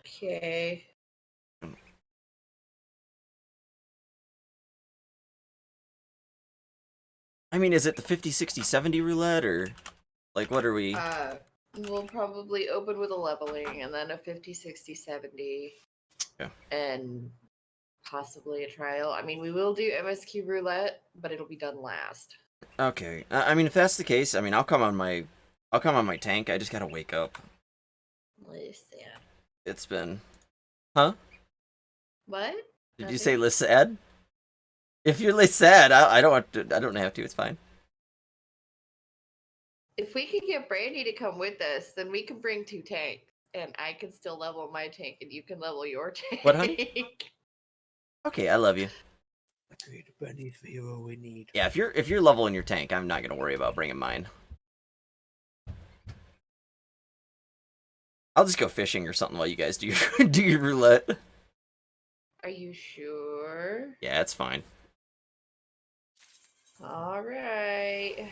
Okay. I mean, is it the 50, 60, 70 roulette, or like what are we? We'll probably open with a leveling and then a 50, 60, 70. Yeah. And possibly a trial. I mean, we will do MSQ roulette, but it'll be done last. Okay. I mean, if that's the case, I mean, I'll come on my tank. I just gotta wake up. Listen. It's been, huh? What? Did you Nothing? say Lissad? If you're Lissad, I don't have to. I don't have to. It's fine. If we could get Brandy to come with us, then we can bring 2 tanks, and I can still level my tank, and you can level your tank. What, hon? Okay, I love you. Agreed. Brandy's the hero we need. Yeah, if you're leveling your tank, I'm not gonna worry about bringing mine. I'll just go fishing or something while you guys do your do your roulette. Are you sure? Yeah, it's fine. All right.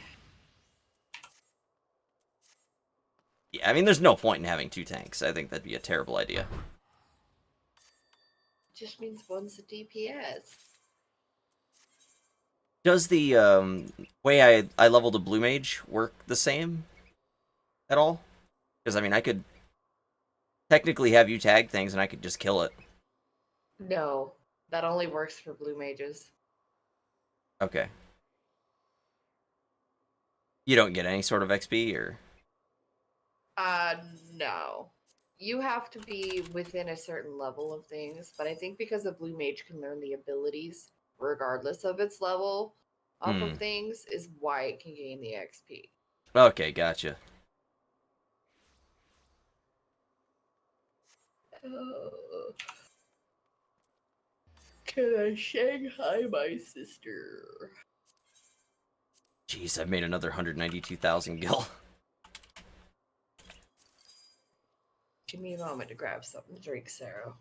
Yeah, I mean, there's no point in having 2 tanks. I think that'd be a terrible idea. Just means one's a DPS. Does the way I leveled a blue mage work the same at all? Because I mean, I could technically have you tag things and I could just kill it. No, that only works for blue mages. Okay. You don't get any sort of XP, or? No. You have to be within a certain level of things, but I think because a blue mage can learn the abilities regardless of its level off of things is why it can gain the XP. Okay, gotcha. Can I Shanghai my sister? Jeez, I've made another 192,000 gil. Give me a moment to grab something to drink, Sarah.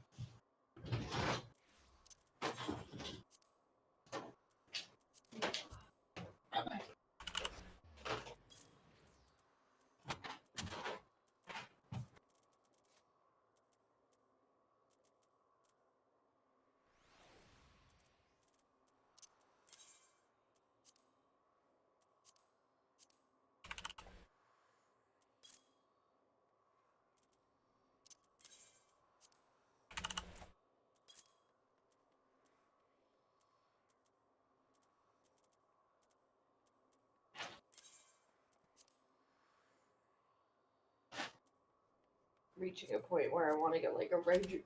Reaching a point where I want to get like a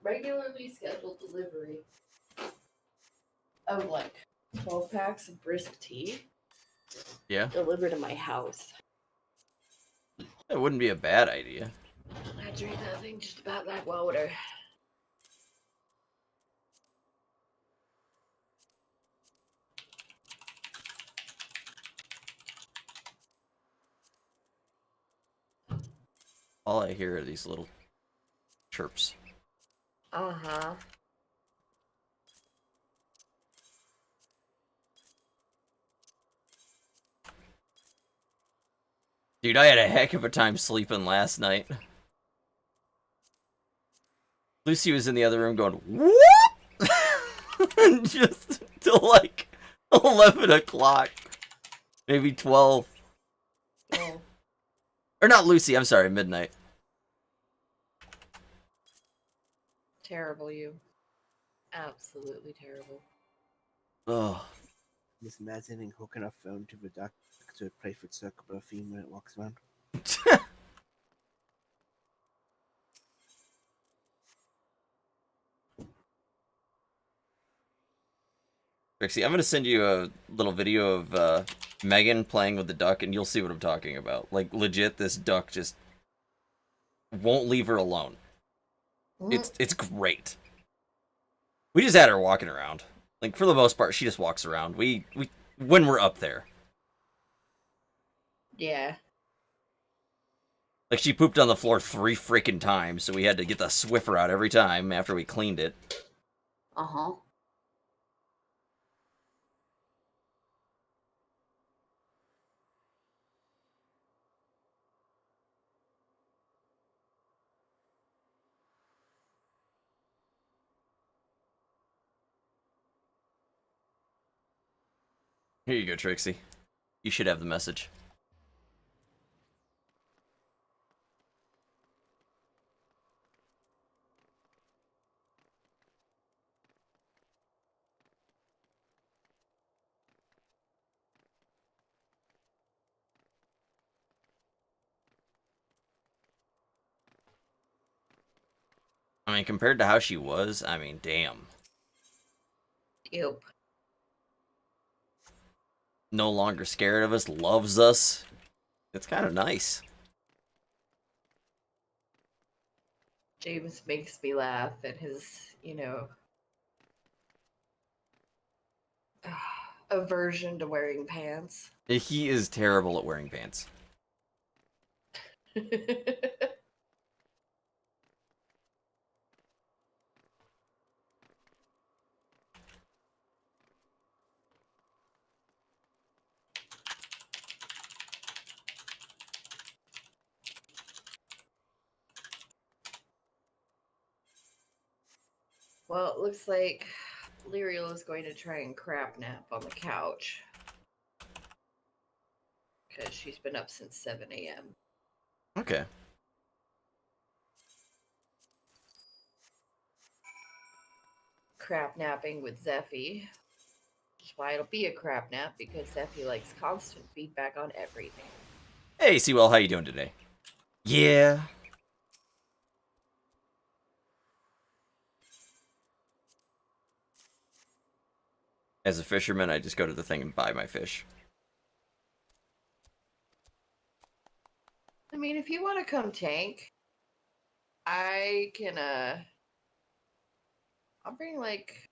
regularly scheduled delivery of like 12 packs of brisk tea. Yeah. Delivered to my house. It wouldn't be a bad idea. I drink that thing just about like water. All I hear are these little chirps. Uh-huh. Dude, I had a heck of a time sleeping last night. Lucy was in the other room going, "What?" Just till like 11 o'clock. Maybe 12. Oh. Or not Lucy, I'm sorry, midnight. Terrible, you. Absolutely terrible. Oh. Just imagining hooking a phone to the duck to play for circle of theme when it walks around. Trixie, I'm gonna send you a little video of Megan playing with the duck, and you'll see what I'm talking about. Like, legit, this duck just won't leave her alone. It's great. We just had her walking around. Like, for the most part, she just walks around. We when we're up there. Yeah. Like, she pooped on the floor 3 freaking times, so we had to get the Swiffer out every time after we cleaned it. Uh-huh. Here you go, Trixie. You should have the message. I mean, compared to how she was, I mean, damn. Yep. No longer scared of us, loves us. It's kind of nice. James makes me laugh at his, aversion to wearing pants. He is terrible at wearing pants. Well, it looks like Lyriel is going to try and crap nap on the couch. Because she's been up since 7 a.m. Okay. Crap napping with Zeffy. Which is why it'll be a crap nap, because Zeffy likes constant feedback on everything. Hey, Sewell, how you doing today? Yeah. As a fisherman, I just go to the thing and buy my fish. I mean, if you want to come tank, I can, I'll bring, like...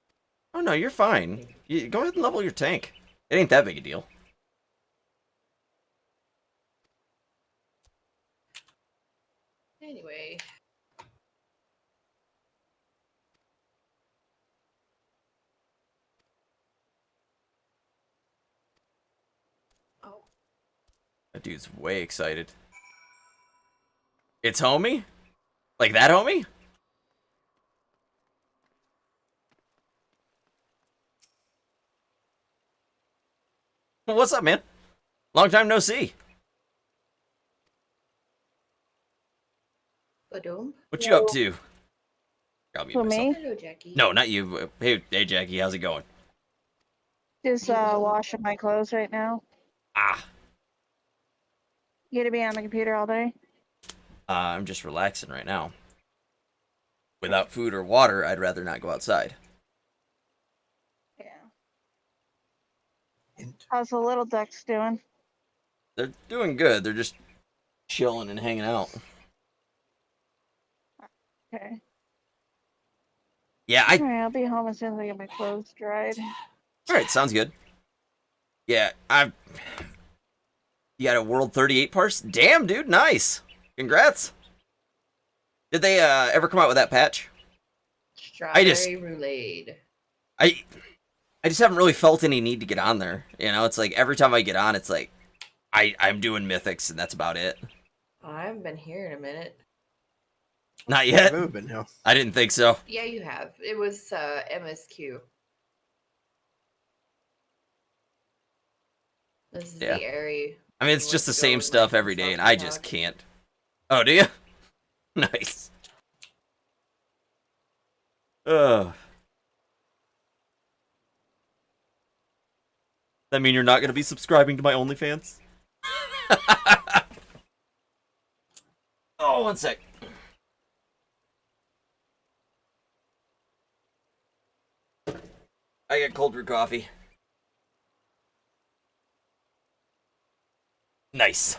Oh, no, you're fine. You, go ahead and level your tank. It ain't that big a deal. Anyway... Oh. That dude's way excited. It's homie? Like that homie? Well, what's up, man? Long time no see. Badoom. What you up to? I'll mute For myself. me? Hello, Jackie. No, not you. Hey, Jackie, how's it going? Just washing my clothes right now. Ah, You gonna be on the computer all day? I'm just relaxing right now. Without food or water, I'd rather not go outside. Yeah. Hint. How's the little ducks doing? They're doing good. They're just chilling and hanging out. Okay. Yeah, Alright, I'll be home as soon as I get my clothes dried. All right, sounds good. Yeah, You got a World 38 parse? Damn, dude, nice. Congrats. Did they ever come out with that patch? Strawberry roulade. I just haven't really felt any need to get on there. You know, it's like every time I get on, it's like I'm doing mythics and that's about it. I haven't been here in a minute. Not yet. I've never been here. I didn't think so. Yeah, you have. It was MSQ. This is Yeah. the area. I mean, it's just the same stuff every day, and I just can't. Oh, do you? Nice. Ugh. That mean you're not gonna be subscribing to my OnlyFans? Oh, one sec. I got cold brew coffee. Nice.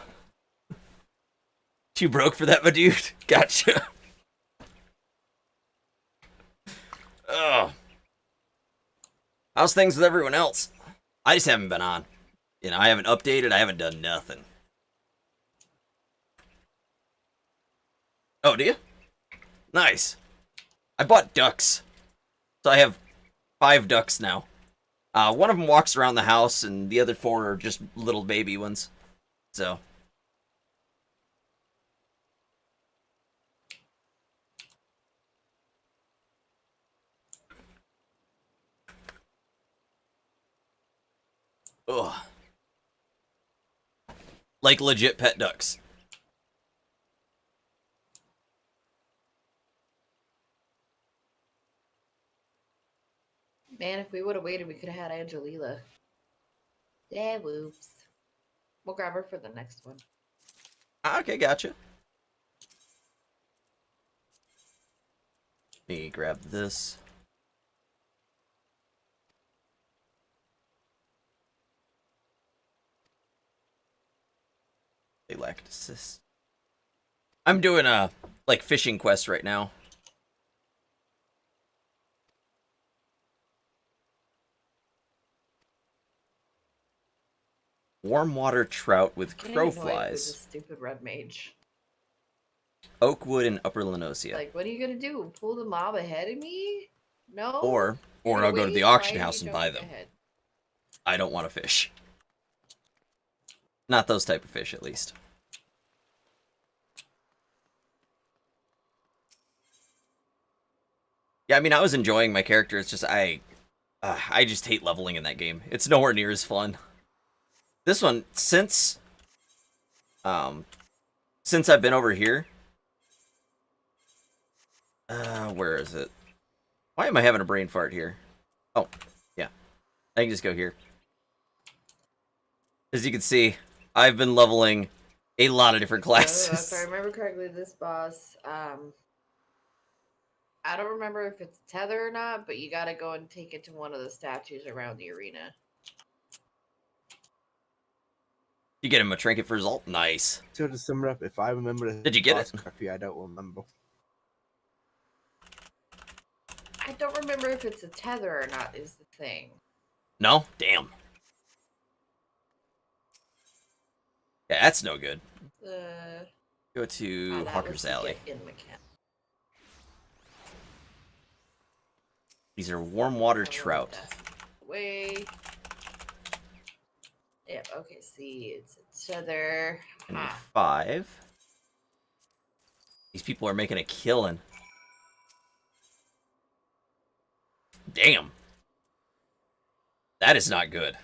Too broke for that, my dude? Gotcha. Ugh. How's things with everyone else? I just haven't been on. You know, I haven't updated, I haven't done nothing. Oh, do you? Nice. I bought ducks. So I have 5 ducks now. One of them walks around the house, and the other 4 are just little baby ones. So. Ugh. Like legit pet ducks. Man, if we would have waited, we could have had Angelila. Yeah, whoops. We'll grab her for the next one. Okay, gotcha. Let me grab this. They lack assist. I'm doing a like fishing quest right now. Warm water trout with crow flies. This stupid red mage. Oakwood and Upper Lenosia. Like, what are you gonna do? Pull the mob ahead of me? No. Or I'll go to the auction house and buy them. Ahead? I don't want to fish. Not those type of fish, at least. Yeah, I mean, I was enjoying my character. It's just I just hate leveling in that game. It's nowhere near as fun. This one, since I've been over here, where is it? Why am I having a brain fart here? Oh, yeah, I can just go here. As you can see, I've been leveling a lot of different classes. If I remember correctly, this boss, I don't remember if it's tether or not, but you gotta go and take it to one of the statues around the arena. You get him a trinket for his ult? Nice. So to sum it up, if I remember Did you get it? correctly, I don't remember. I don't remember if it's a tether or not is the thing. No? Damn. Yeah, that's no good. Go to Hawker's Alley. In the camp. These are warm water trout. Way. Yep, okay, see, it's a tether. I need 5. These people are making a killing. Damn. That is not good.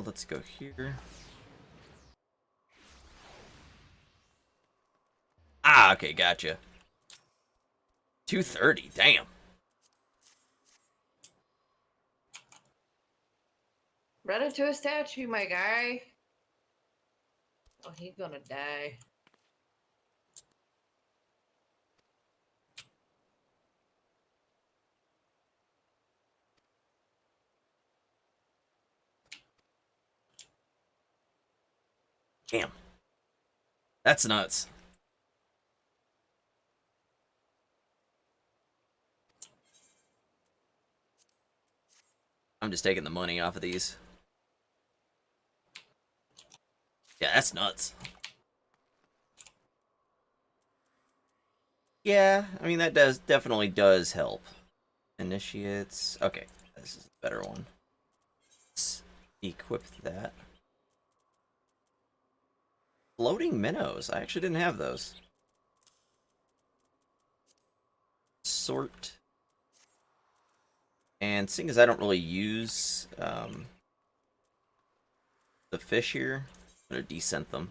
Let's go here. Ah, okay, gotcha. 230, damn. Run into a statue, my guy. Oh, he's gonna die. Damn. That's nuts. I'm just taking the money off of these. Yeah, that's nuts. Yeah, I mean, that definitely does help. Initiates. Okay, this is a better one. Let's equip that. Floating minnows. I actually didn't have those. Sort. And seeing as I don't really use the fish here, I'm going to descent them.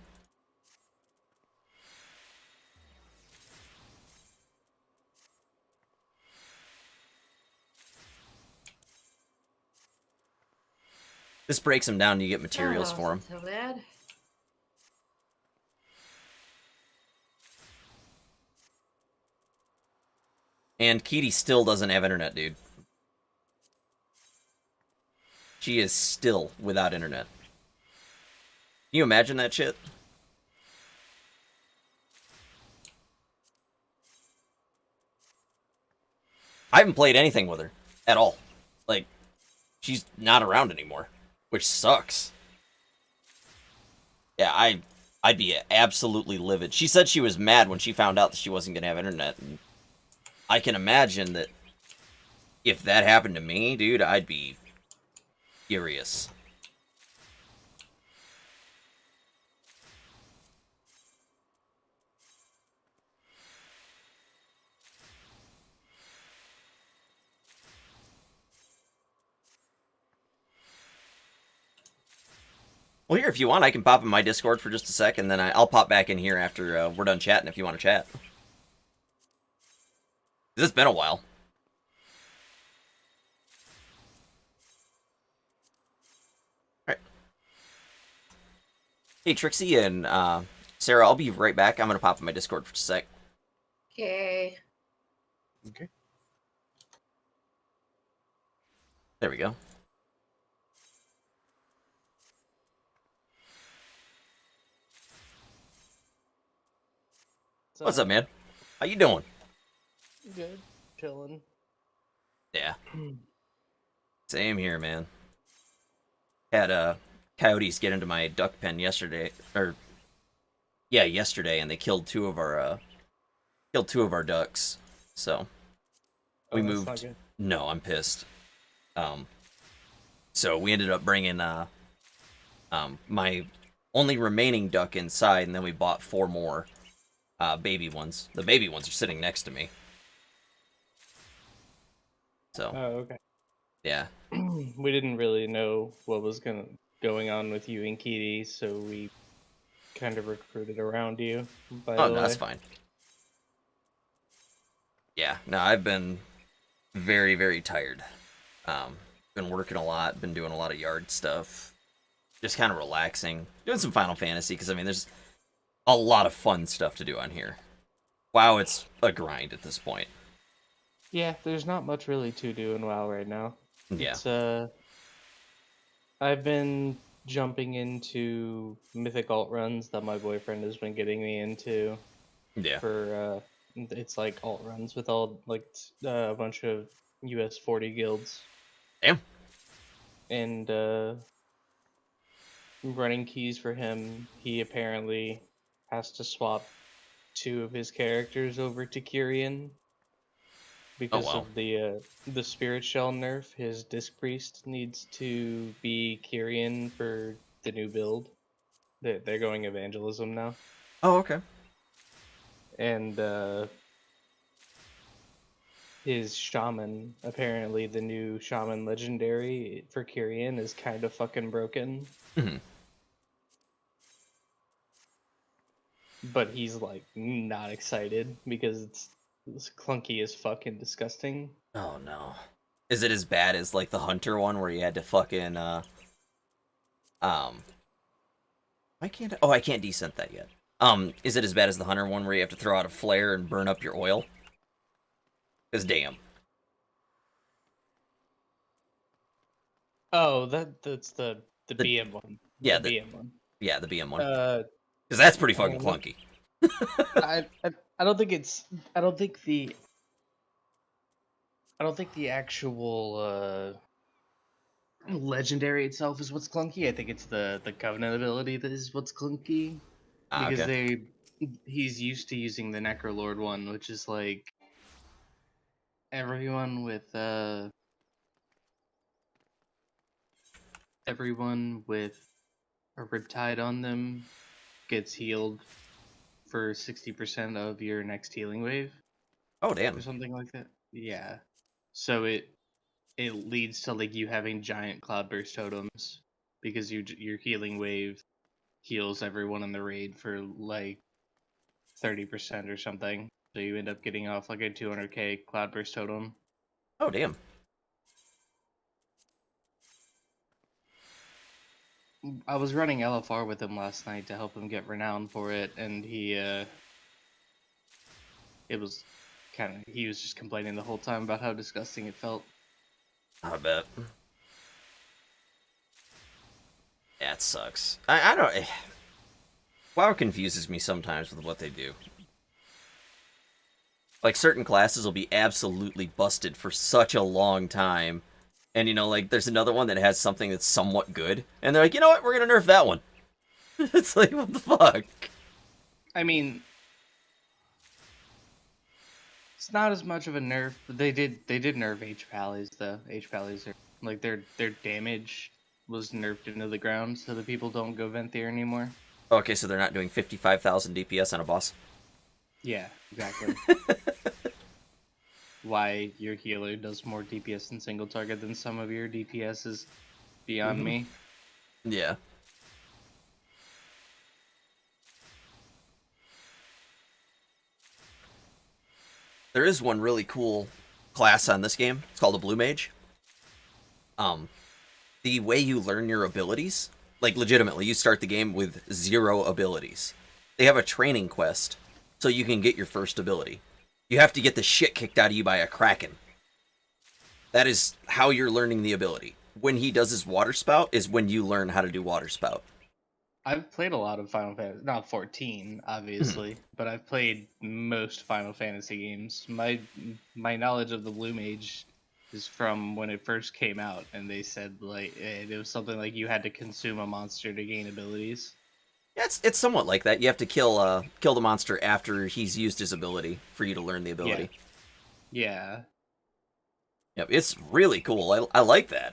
This breaks them down and you get materials for them. So bad. And Kitty still doesn't have internet, dude. She is still without internet. Can you imagine that shit? I haven't played anything with her at all. Like, she's not around anymore, which sucks. Yeah, I'd be absolutely livid. She said she was mad when she found out that she wasn't gonna have internet. And I can imagine that if that happened to me, dude, I'd be furious. Well, here, if you want, I can pop in my Discord for just a sec, and then I'll pop back in here after we're done chatting if you want to chat. It's been a while. Alright. Hey, Trixie and Sarah, I'll be right back. I'm going to pop in my Discord for just a sec. Okay. Okay. There we go. What's up, man? How you doing? Good. Chilling. Yeah. Same here, man. Had coyotes get into my duck pen yesterday, yesterday, and they killed two of our ducks. So we that's moved. not good. No, I'm pissed. So we ended up bringing my only remaining duck inside, and then we bought 4 more baby ones. The baby ones are sitting next to me. So Oh, okay. yeah. We didn't really know what was going on with you and Kitty, so we kind of recruited around you. By Oh, the no, that's way. fine. Yeah, no, I've been very, very tired. Been working a lot, been doing a lot of yard stuff, just kind of relaxing, doing some Final Fantasy, because, I mean, there's a lot of fun stuff to do on here. WoW, it's a grind at this point. Yeah, there's not much really to do in WoW right now. Yeah. It's, I've been jumping into mythic alt runs that my boyfriend has been getting me into. Yeah. For it's like alt runs with all like a bunch of US 40 guilds. Damn. And running keys for him, he apparently has to swap 2 of his characters over to Kyrian because wow. of the spirit shell nerf. His disc priest needs to be Kyrian for the new build. They're going evangelism now. Oh, okay. And his shaman, apparently the new shaman legendary for Kyrian, is kind of fucking broken. Mhm. But he's like not excited because it's clunky as fuck and disgusting. Oh, no. Is it as bad as, like, the Hunter one where you had to fucking, why can't I... Oh, I can't descent that yet. Is it as bad as the Hunter one where you have to throw out a flare and burn up your oil? Because damn. Oh, that's the BM one. Yeah, the BM one. Yeah, the BM one. Uh, Because that's pretty fucking I don't know. clunky. I don't think it's. I don't think the actual legendary itself is what's clunky. I think it's the covenant ability that is what's clunky. Because Okay. he's used to using the Necrolord one, which is like everyone with a Riptide on them gets healed for 60% of your next healing wave. Oh, damn. Or something like that. Yeah. So it leads to like you having giant cloudburst totems because your healing wave heals everyone in the raid for like 30% or something. So you end up getting off like a 200k cloudburst totem. Oh, damn. I was running LFR with him last night to help him get renowned for it, and he was just complaining the whole time about how disgusting it felt. I bet. Yeah, it sucks. I don't... WoW confuses me sometimes with what they do. Like, certain classes will be absolutely busted for such a long time. And, you know, like, there's another one that has something that's somewhat good. And they're like, you know what? We're gonna nerf that one. It's like, what the fuck? I mean, it's not as much of a nerf, but they did nerf H-Pallies, though. H-Pallies are, like, their damage was nerfed into the ground so that people don't go Venthyr anymore. Okay, so they're not doing 55,000 DPS on a boss? Yeah, exactly. Why your healer does more DPS in single target than some of your DPS is beyond me. Yeah. There is one really cool class on this game. It's called a Blue Mage. The way you learn your abilities, like legitimately, you start the game with 0 abilities. They have a training quest so you can get your first ability. You have to get the shit kicked out of you by a Kraken. That is how you're learning the ability. When he does his water spout is when you learn how to do water spout. I've played a lot of Final Fantasy, not 14, obviously, but I've played most Final Fantasy games. My knowledge of the Blue Mage is from when it first came out, and they said like it was something like you had to consume a monster to gain abilities. Yeah, it's somewhat like that. You have to kill the monster after he's used his ability for you to learn the ability. Yeah. Yep, it's really cool. I like that.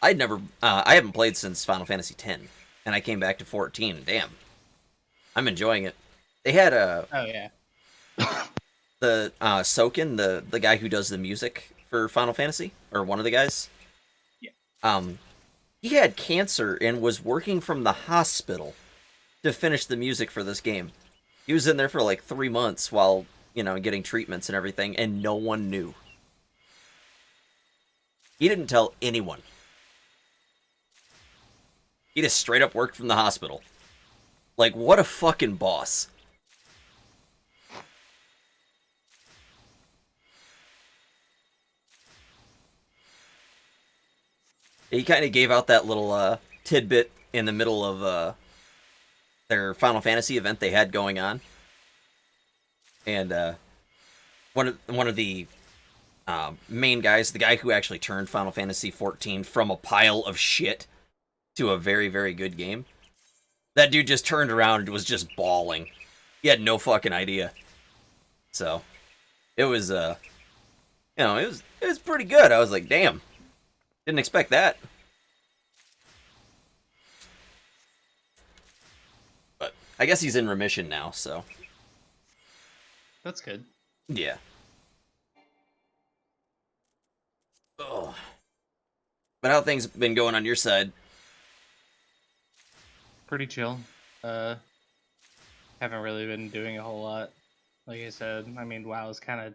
I haven't played since Final Fantasy X, and I came back to 14. Damn, I'm enjoying it. They had Oh yeah. the Soken, the guy who does the music for Final Fantasy, or one of the guys. Yeah. He had cancer and was working from the hospital to finish the music for this game. He was in there for like 3 months while, getting treatments and everything, and no one knew. He didn't tell anyone. He just straight up worked from the hospital. Like, what a fucking boss. He kind of gave out that little tidbit in the middle of their Final Fantasy event they had going on. And one of the main guys, the guy who actually turned Final Fantasy 14 from a pile of shit to a very, very good game, that dude just turned around and was just bawling. He had no fucking idea. So, it was, it was pretty good. I was like, damn, didn't expect that. But I guess he's in remission now, so. That's good. Yeah. Oh. But how things been going on your side? Pretty chill. Haven't really been doing a whole lot. Like I said, I mean, WoW's kind of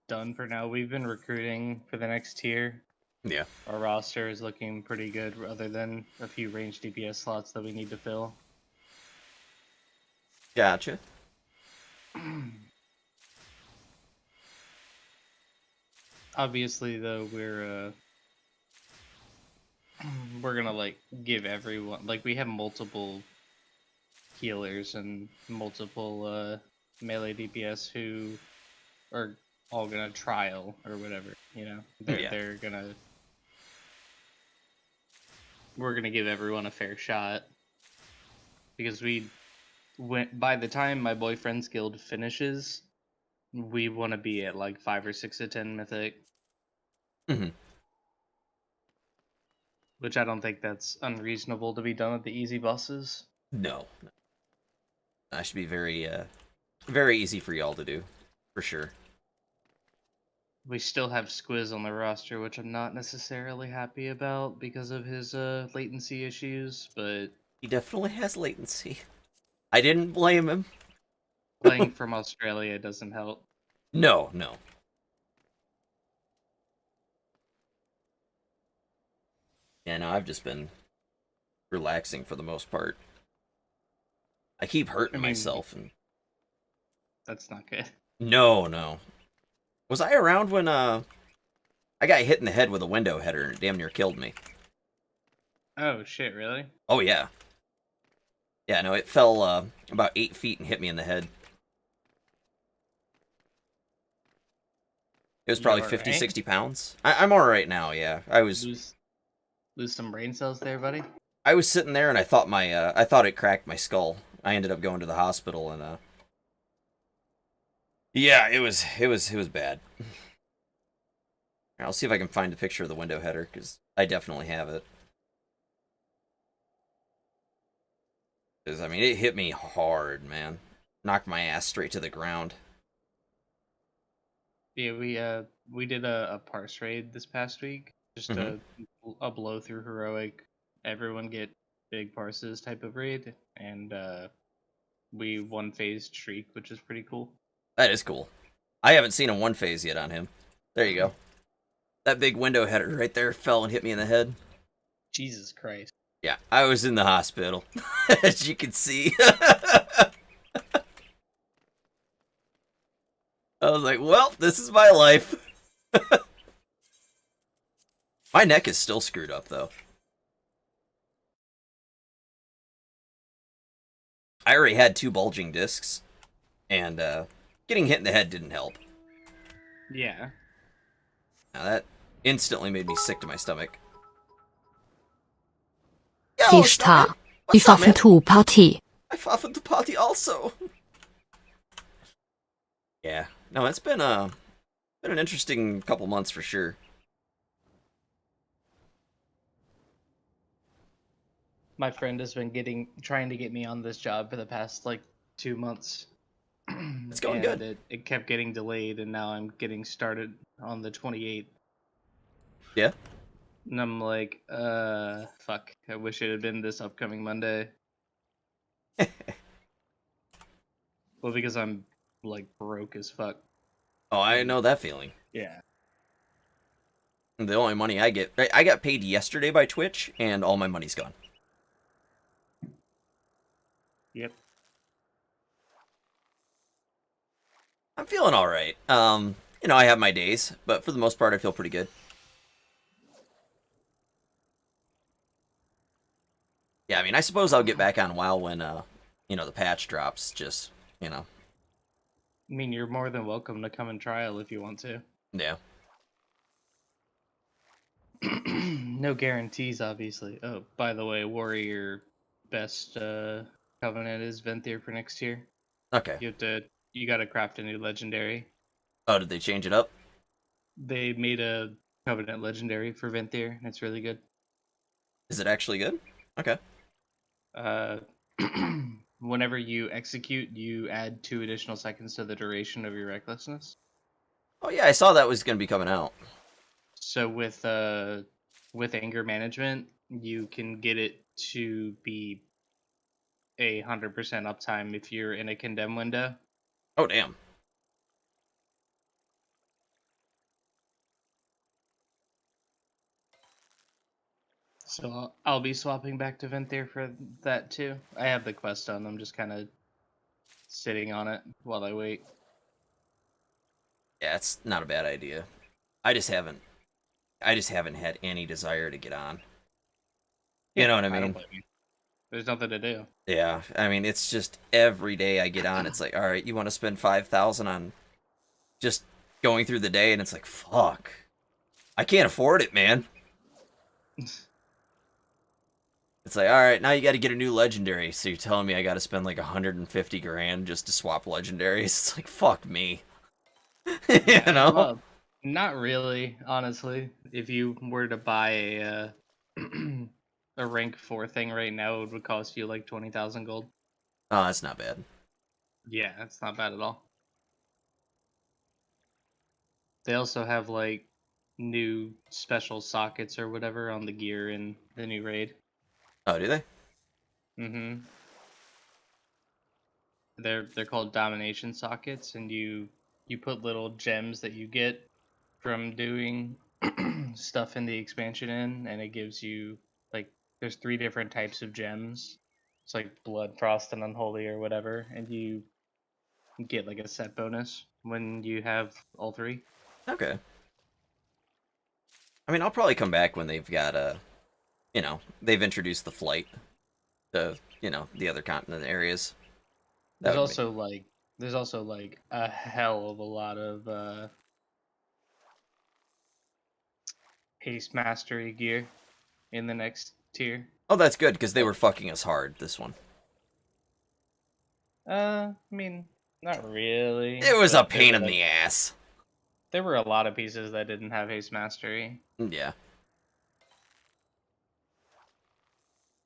done for now. We've been recruiting for the next tier. Yeah. Our roster is looking pretty good, other than a few range DPS slots that we need to fill. Gotcha. Obviously, though, we're gonna like give everyone, like, we have multiple healers and multiple melee DPS who are all gonna trial or whatever. They're gonna. We're gonna give everyone a fair shot because by the time my boyfriend's guild finishes, we want to be at like 5 or 6 to 10 mythic. Mm-hmm. Which I don't think that's unreasonable to be done with the easy bosses. No. That should be very, very easy for y'all to do, for sure. We still have Squiz on the roster, which I'm not necessarily happy about because of his latency issues, but He definitely has latency. I didn't blame him. playing from Australia doesn't help. No. Yeah, no, I've just been relaxing for the most part. I keep hurting myself, and That's not good. no. Was I around when I got hit in the head with a window header and it damn near killed me? Oh shit, really? Oh yeah. Yeah, no, it fell about 8 feet and hit me in the head. It was probably 50, 60 pounds. I'm alright now, yeah. I was lose some brain cells there, buddy? I was sitting there and I thought I thought it cracked my skull. I ended up going to the hospital and yeah, it was bad. I'll see if I can find a picture of the window header because I definitely have it. Because I mean, it hit me hard, man. Knocked my ass straight to the ground. Yeah, we did a parse raid this past week. Just a blow through heroic, everyone get big parses type of raid, and we won phased streak, which is pretty cool. That is cool. I haven't seen a one phase yet on him. There you go. That big window header right there fell and hit me in the head. Jesus Christ. Yeah, I was in the hospital, as you can see. I was like, well, this is my life. My neck is still screwed up, though. I already had 2 bulging discs, and getting hit in the head didn't help. Yeah. Now that instantly made me sick to my stomach. Yo, Fish Stomach! ta. What's up, man? to party. I fought for the party also. Yeah, no, it's been an interesting couple months for sure. My friend has been trying to get me on this job for the past like 2 months. It's going and good. It kept getting delayed, and now I'm getting started on the 28th. Yeah. And I'm like, fuck. I wish it had been this upcoming Monday. Well, because I'm like broke as fuck. Oh, I know that feeling. Yeah. The only money I get, I got paid yesterday by Twitch, and all my money's gone. Yep. I'm feeling all right. You know, I have my days, but for the most part, I feel pretty good. Yeah, I mean, I suppose I'll get back on WoW when, you know, the patch drops. Just, you know. I mean, you're more than welcome to come and trial if you want to. Yeah. No guarantees, obviously. Oh, by the way, Warrior best covenant is Venthyr for next year. Okay. You gotta craft a new legendary. Oh, did they change it up? They made a covenant legendary for Venthyr, and it's really good. Is it actually good? Okay. Whenever you execute, you add 2 additional seconds to the duration of your recklessness. Oh yeah, I saw that was gonna be coming out. So with anger management, you can get it to be 100% uptime if you're in a condemn window. Oh damn. So I'll be swapping back to Venthyr for that too. I have the quest done. I'm just kind of sitting on it while I wait. Yeah, it's not a bad idea. I just haven't had any desire to get on. You know what I don't mean? blame you. There's nothing to do. Yeah, I mean, it's just every day I get on, it's like, all right, you want to spend 5,000 on just going through the day, and it's like, fuck, I can't afford it, man. It's like, all right, now you got to get a new legendary, so you're telling me I got to spend like 150 grand just to swap legendaries? It's like, fuck me. You know? Well, not really, honestly. If you were to buy a rank 4 thing right now, it would cost you like 20,000 gold. Oh, that's not bad. Yeah, that's not bad at all. They also have like new special sockets or whatever on the gear in the new raid. Oh, do they? Mm-hmm. They're called domination sockets, and you put little gems that you get from doing stuff in the expansion and it gives you like there's 3 different types of gems. It's like blood, frost, and unholy or whatever, and you get like a set bonus when you have all 3. Okay. I mean, I'll probably come back when they've got you know, they've introduced the flight to, you know, the other continent areas. There's also like a hell of a lot of haste mastery gear in the next tier. Oh, that's good, because they were fucking us hard, this one. I mean, not really. It was a but pain in the ass. There were a lot of pieces that didn't have haste mastery. Yeah.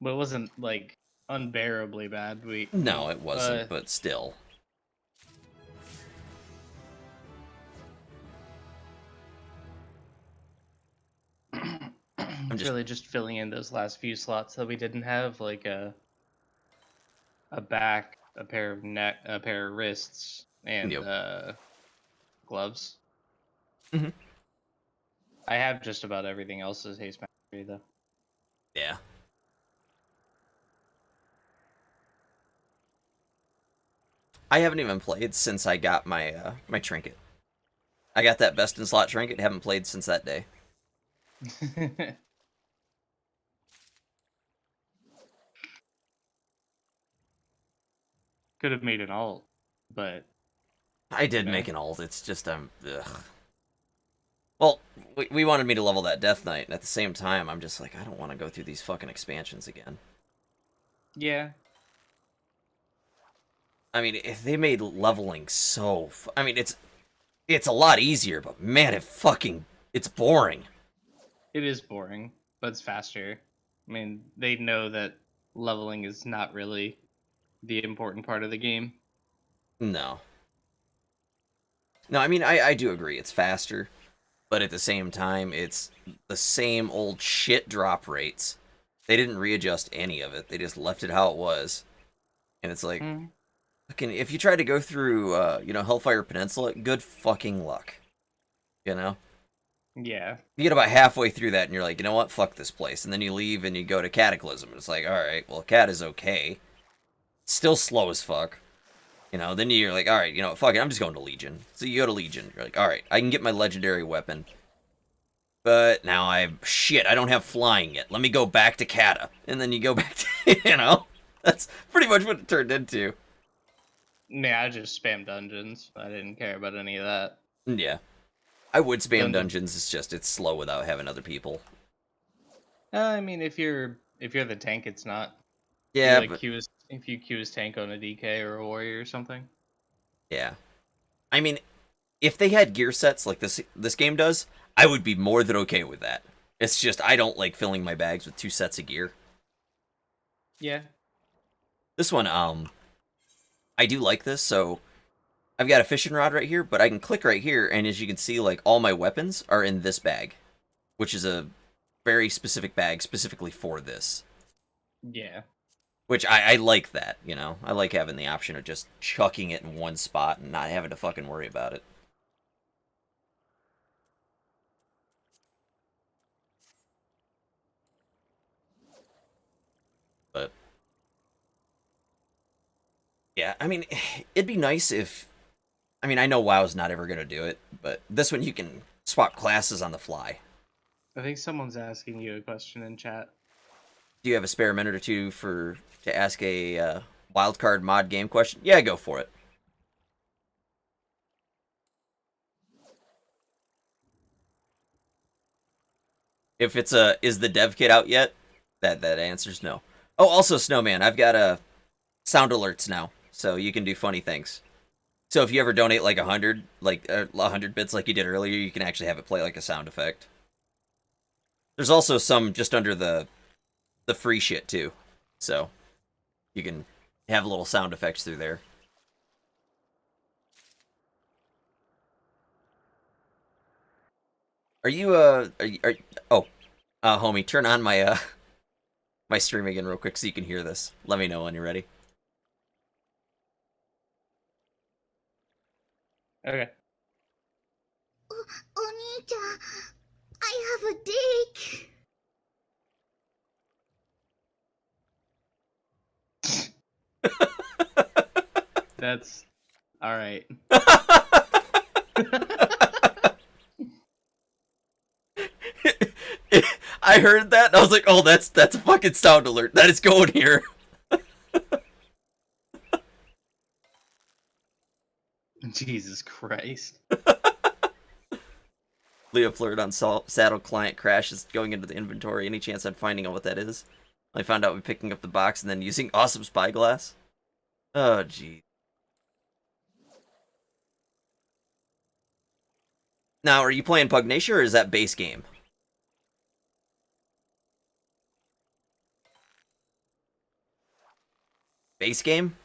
But it wasn't like unbearably bad. No, it wasn't, but still. I'm really just filling in those last few slots that we didn't have, like a back, a pair of neck, a pair of wrists, and Yep. gloves. Mhm. I have just about everything else as haste mastery though. Yeah. I haven't even played since I got my my trinket. I got that best in slot trinket. Haven't played since that day. Could have made an alt, but I did No. make an alt. It's just ugh. Well, we wanted me to level that Death Knight, and at the same time, I'm just like, I don't want to go through these fucking expansions again. yeah, I mean, if they made leveling so, I mean, it's a lot easier, but man, it's boring. it is boring, but it's faster. I mean, they know that leveling is not really the important part of the game. No. No, I mean, I do agree, it's faster, but at the same time, it's the same old shit drop rates. They didn't readjust any of it. They just left it how it was. And it's like, fucking, if you try to go through, Hellfire Peninsula, good fucking luck. You know? Yeah. You get about halfway through that and you're like, you know what, fuck this place. And then you leave and you go to Cataclysm. And it's like, alright, well, Cat is okay. Still slow as fuck. Then you're like, alright, fuck it, I'm just going to Legion. So you go to Legion. You're like, alright, I can get my legendary weapon. But now I don't have flying yet. Let me go back to Kata. And then you go back to, that's pretty much what it turned into. Yeah, I just spam dungeons. I didn't care about any of that. Yeah. I would spam Dungeon. dungeons, it's slow without having other people. I mean, if you're the tank, it's not. Yeah, If you queue as tank on a DK or a warrior or something. Yeah. I mean, if they had gear sets like this game does, I would be more than okay with that. It's just I don't like filling my bags with 2 sets of gear. Yeah. This one, I do like this, so I've got a fishing rod right here, but I can click right here, and as you can see, like, all my weapons are in this bag, which is a very specific bag specifically for this. Yeah. Which I like that, I like having the option of just chucking it in one spot and not having to fucking worry about it. But yeah, I mean, it'd be nice if, I know WoW's not ever gonna do it, but this one you can swap classes on the fly. I think someone's asking you a question in chat. Do you have a spare minute or two to ask a wildcard mod game question? Yeah, go for it. If it's is the dev kit out yet? That answers no. Oh, also Snowman, I've got sound alerts now, so you can do funny things. So if you ever donate like 100, like 100 bits like you did earlier, you can actually have it play like a sound effect. There's also some just under the free shit too, so you can have little sound effects through there. Are you homie, turn on my my stream again real quick so you can hear this. Let me know when you're ready. Okay. お兄ちゃん I have a dick That's all right. I heard that and I was like, oh, that's a fucking sound alert. That is going here. Jesus Christ. Leah flirt on saddle client crashes going into the inventory. Any chance on finding out what that is? I found out by picking up the box and then using awesome spyglass. Oh, gee. Now, are you playing Pugnacia or is that base game? Base game?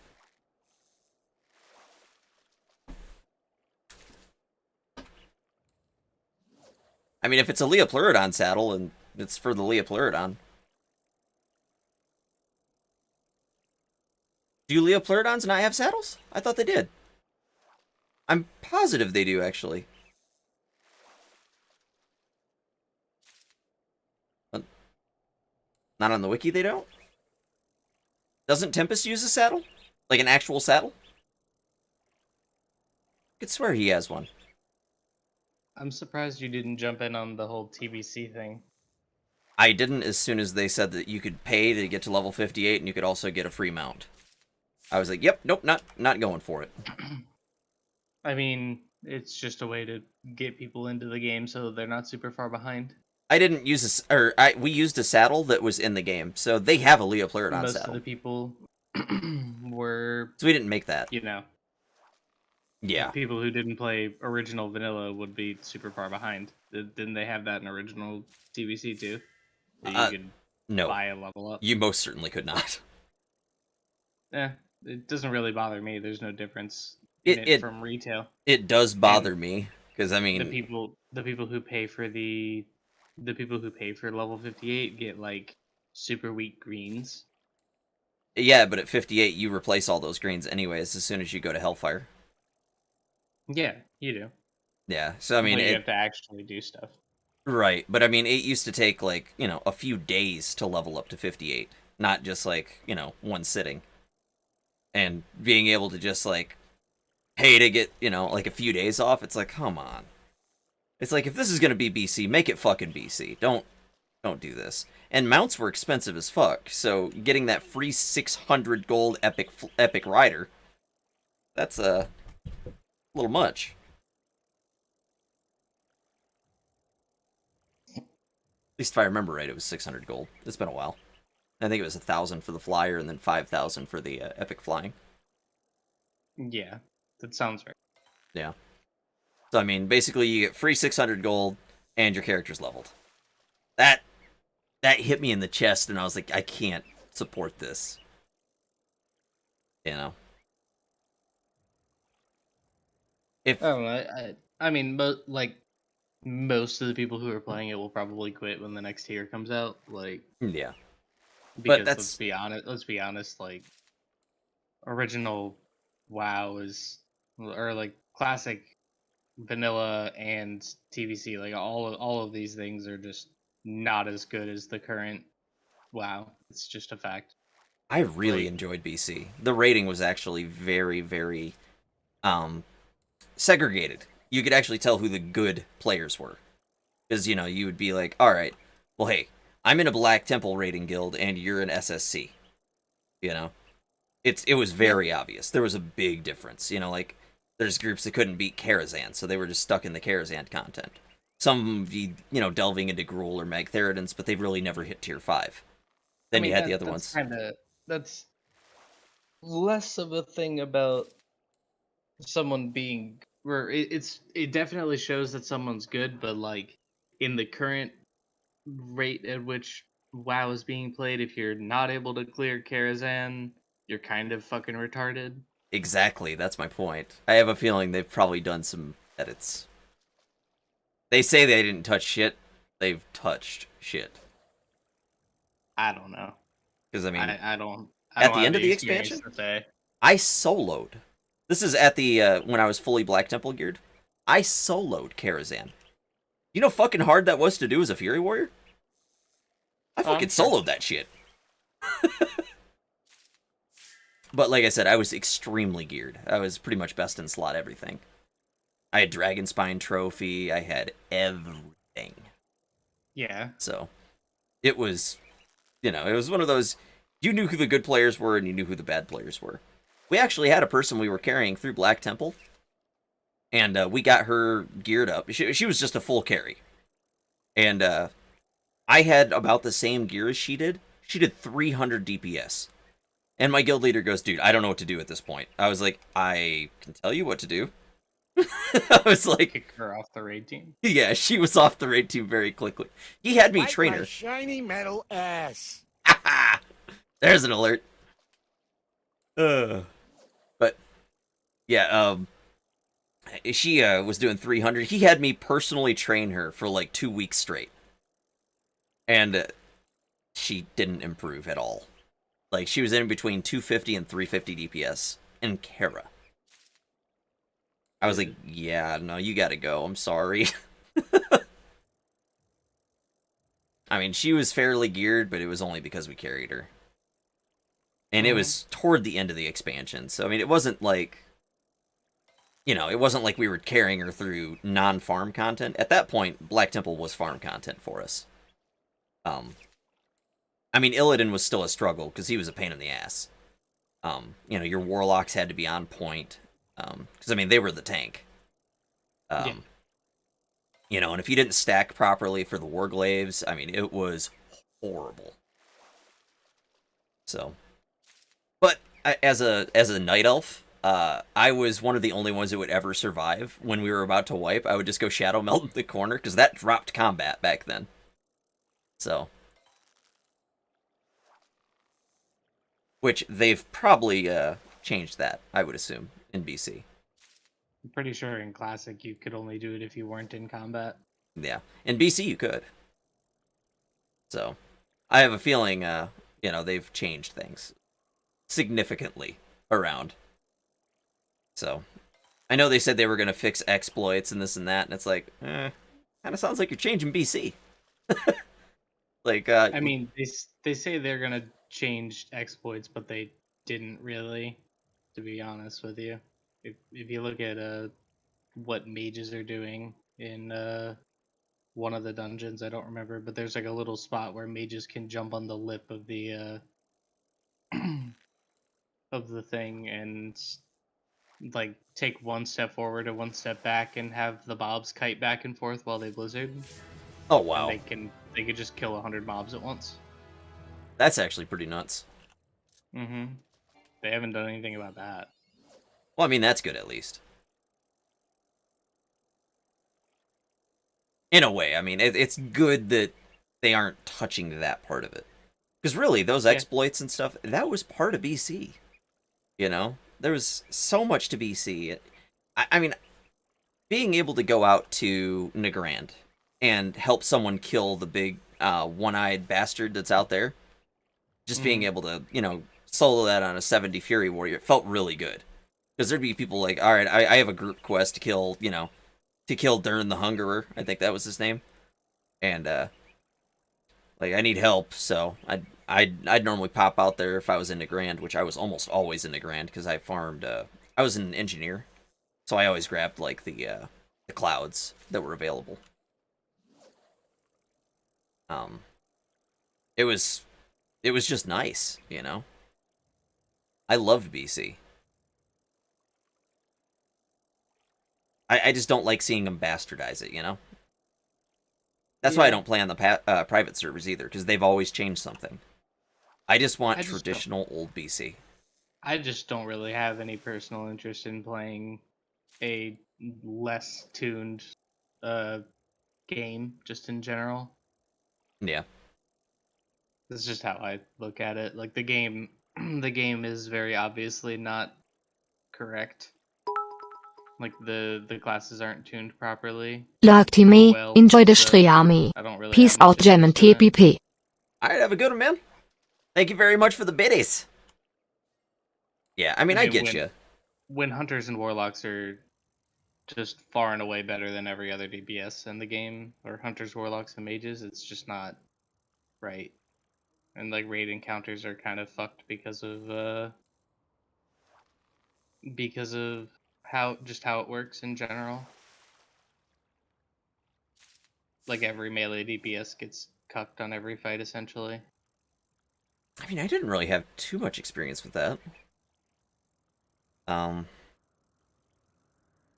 I mean, if it's a Leah Pleurodon saddle, and it's for the Leah Pleurodon. Do Leah Pleurodons not have saddles? I thought they did. I'm positive they do, actually. Not on the wiki, they don't? Doesn't Tempest use a saddle? Like an actual saddle? I could swear he has one. I'm surprised you didn't jump in on the whole TBC thing. I didn't as soon as they said that you could pay to get to level 58 and you could also get a free mount. I was like, yep, nope, not going for it. I mean, it's just a way to get people into the game so they're not super far behind. I didn't use we used a saddle that was in the game, so they have a Leopleurodon Most saddle. of the people were, So we didn't make that. you know, Yeah. people who didn't play original vanilla would be super far behind. Didn't they have that in original TBC too? That you could No, buy a level up. you most certainly could not. It doesn't really bother me. There's no difference It from retail. It does bother me because I mean, The people who pay for the people who pay for level 58 get like super weak greens. yeah, but at 58 you replace all those greens anyways as soon as you go to Hellfire. Yeah, you do. Yeah, so I mean, But you it, have to actually do stuff. right, but I mean, it used to take like, you know, a few days to level up to 58, not just like, you know, one sitting. And being able to just like pay to get, you know, like a few days off, it's like, come on. It's like, if this is gonna be BC, make it fucking BC. Don't do this. And mounts were expensive as fuck, so getting that free 600 gold epic rider, that's a little much. At least if I remember right, it was 600 gold. It's been a while. I think it was 1,000 for the flyer and then 5,000 for the epic flying. Yeah, that sounds right. Yeah. So I mean, basically you get free 600 gold and your character's leveled. That hit me in the chest and I was like, I can't support this. You know. If I don't know. I mean, most of the people who are playing it will probably quit when the next tier comes out. Like, yeah. because that's- let's be honest. Let's be honest. Like, original WoW is, or like classic vanilla and TBC. Like all of these things are just not as good as the current WoW. It's just a fact. I really Like- enjoyed BC. The rating was actually very, very segregated. You could actually tell who the good players were. Because, you know, you would be like, alright, well, hey, I'm in a Black Temple rating guild and you're an SSC. You know? It was very obvious. There was a big difference. You know, like, there's groups that couldn't beat Karazhan, so they were just stuck in the Karazhan content. Some would be, you know, delving into Gruul or Magtheridons, but they've really never hit tier 5. Then you had the other ones. That's less of a thing about someone being, or it definitely shows that someone's good, but like in the current rate at which WoW is being played, if you're not able to clear Karazhan, you're kind of fucking retarded. Exactly, that's my point. I have a feeling they've probably done some edits. They say they didn't touch shit. They've touched shit. I don't know. Because, I mean, I don't. at the end of the expansion? I soloed. This is at the, when I was fully Black Temple geared. I soloed Karazhan. You know fucking hard that was to do as a Fury Warrior? I fucking soloed that shit. But like I said, I was extremely geared. I was pretty much best in slot everything. I had Dragonspine Trophy. I had everything. Yeah. So, it was, you know, it was one of those, you knew who the good players were and you knew who the bad players were. We actually had a person we were carrying through Black Temple, and we got her geared up. She was just a full carry. And I had about the same gear as she did. She did 300 DPS. And my guild leader goes, dude, I don't know what to do at this point. I was like, I can tell you what to do. I was like, Kick her off the raid team. yeah, she was off the raid team very quickly. He had me train her. Shiny metal ass. There's an alert. But yeah, she was doing 300. He had me personally train her for like 2 weeks straight, and she didn't improve at all. Like, she was in between 250 and 350 DPS in Kara. I was like, yeah, no, you gotta go. I'm sorry. I mean, she was fairly geared, but it was only because we carried her. And it was toward the end of the expansion. So, I mean, it wasn't like, it wasn't like we were carrying her through non-farm content. At that point, Black Temple was farm content for us. I mean, Illidan was still a struggle because he was a pain in the ass. Your warlocks had to be on point. Because, I mean, they were the tank. Yeah. And if you didn't stack properly for the warglaives, I mean, it was horrible. So, but as a night elf, I was one of the only ones that would ever survive when we were about to wipe. I would just go shadow melt in the corner because that dropped combat back then. So, which they've probably changed that, I would assume, in BC. I'm pretty sure in Classic you could only do it if you weren't in combat. Yeah, in BC you could. So, I have a feeling, they've changed things significantly around. So, I know they said they were going to fix exploits and this and that, and it's like, kind of sounds like you're changing BC. Like, I mean, they say they're gonna change exploits, but they didn't really, to be honest with you. If you look at what mages are doing in one of the dungeons, I don't remember, but there's like a little spot where mages can jump on the lip of the of the thing and like take one step forward and one step back and have the mobs kite back and forth while they blizzard. oh wow, And they could just kill 100 mobs at once. that's actually pretty nuts. They haven't done anything about that. Well, I mean, that's good at least. In a way, I mean, it's good that they aren't touching that part of it. Because really, those exploits and stuff, that was part of BC. There was so much to BC. I mean, being able to go out to Nagrand and help someone kill the big one-eyed bastard that's out there, just being able to, solo that on a 70 Fury Warrior, it felt really good. Because there'd be people like, all right, I have a group quest to kill, Dern the Hungerer. I think that was his name. And, I need help, so I'd normally pop out there if I was in Nagrand, which I was almost always in Nagrand, because I farmed, I was an engineer. So I always grabbed, the clouds that were available. It was just nice, I loved BC. I just don't like seeing them bastardize it, That's why I don't play on the private servers either, because they've always changed something. I just want traditional old BC. I just don't really have any personal interest in playing a less tuned game, just in general. Yeah. That's just how I look at it. Like the game is very obviously not correct. Like the classes aren't tuned properly. Locked me, Well, enjoy the so streamy. I don't really Peace have much out, Gem and interest in that. TPP. Alright, have a good one, man. Thank you very much for the biddies. Yeah, I mean, I get you. When hunters and warlocks are just far and away better than every other DPS in the game, or hunters, warlocks, and mages, it's just not right. And raid encounters are kind of fucked because of how it works in general. Every melee DPS gets cucked on every fight, essentially. I mean, I didn't really have too much experience with that. I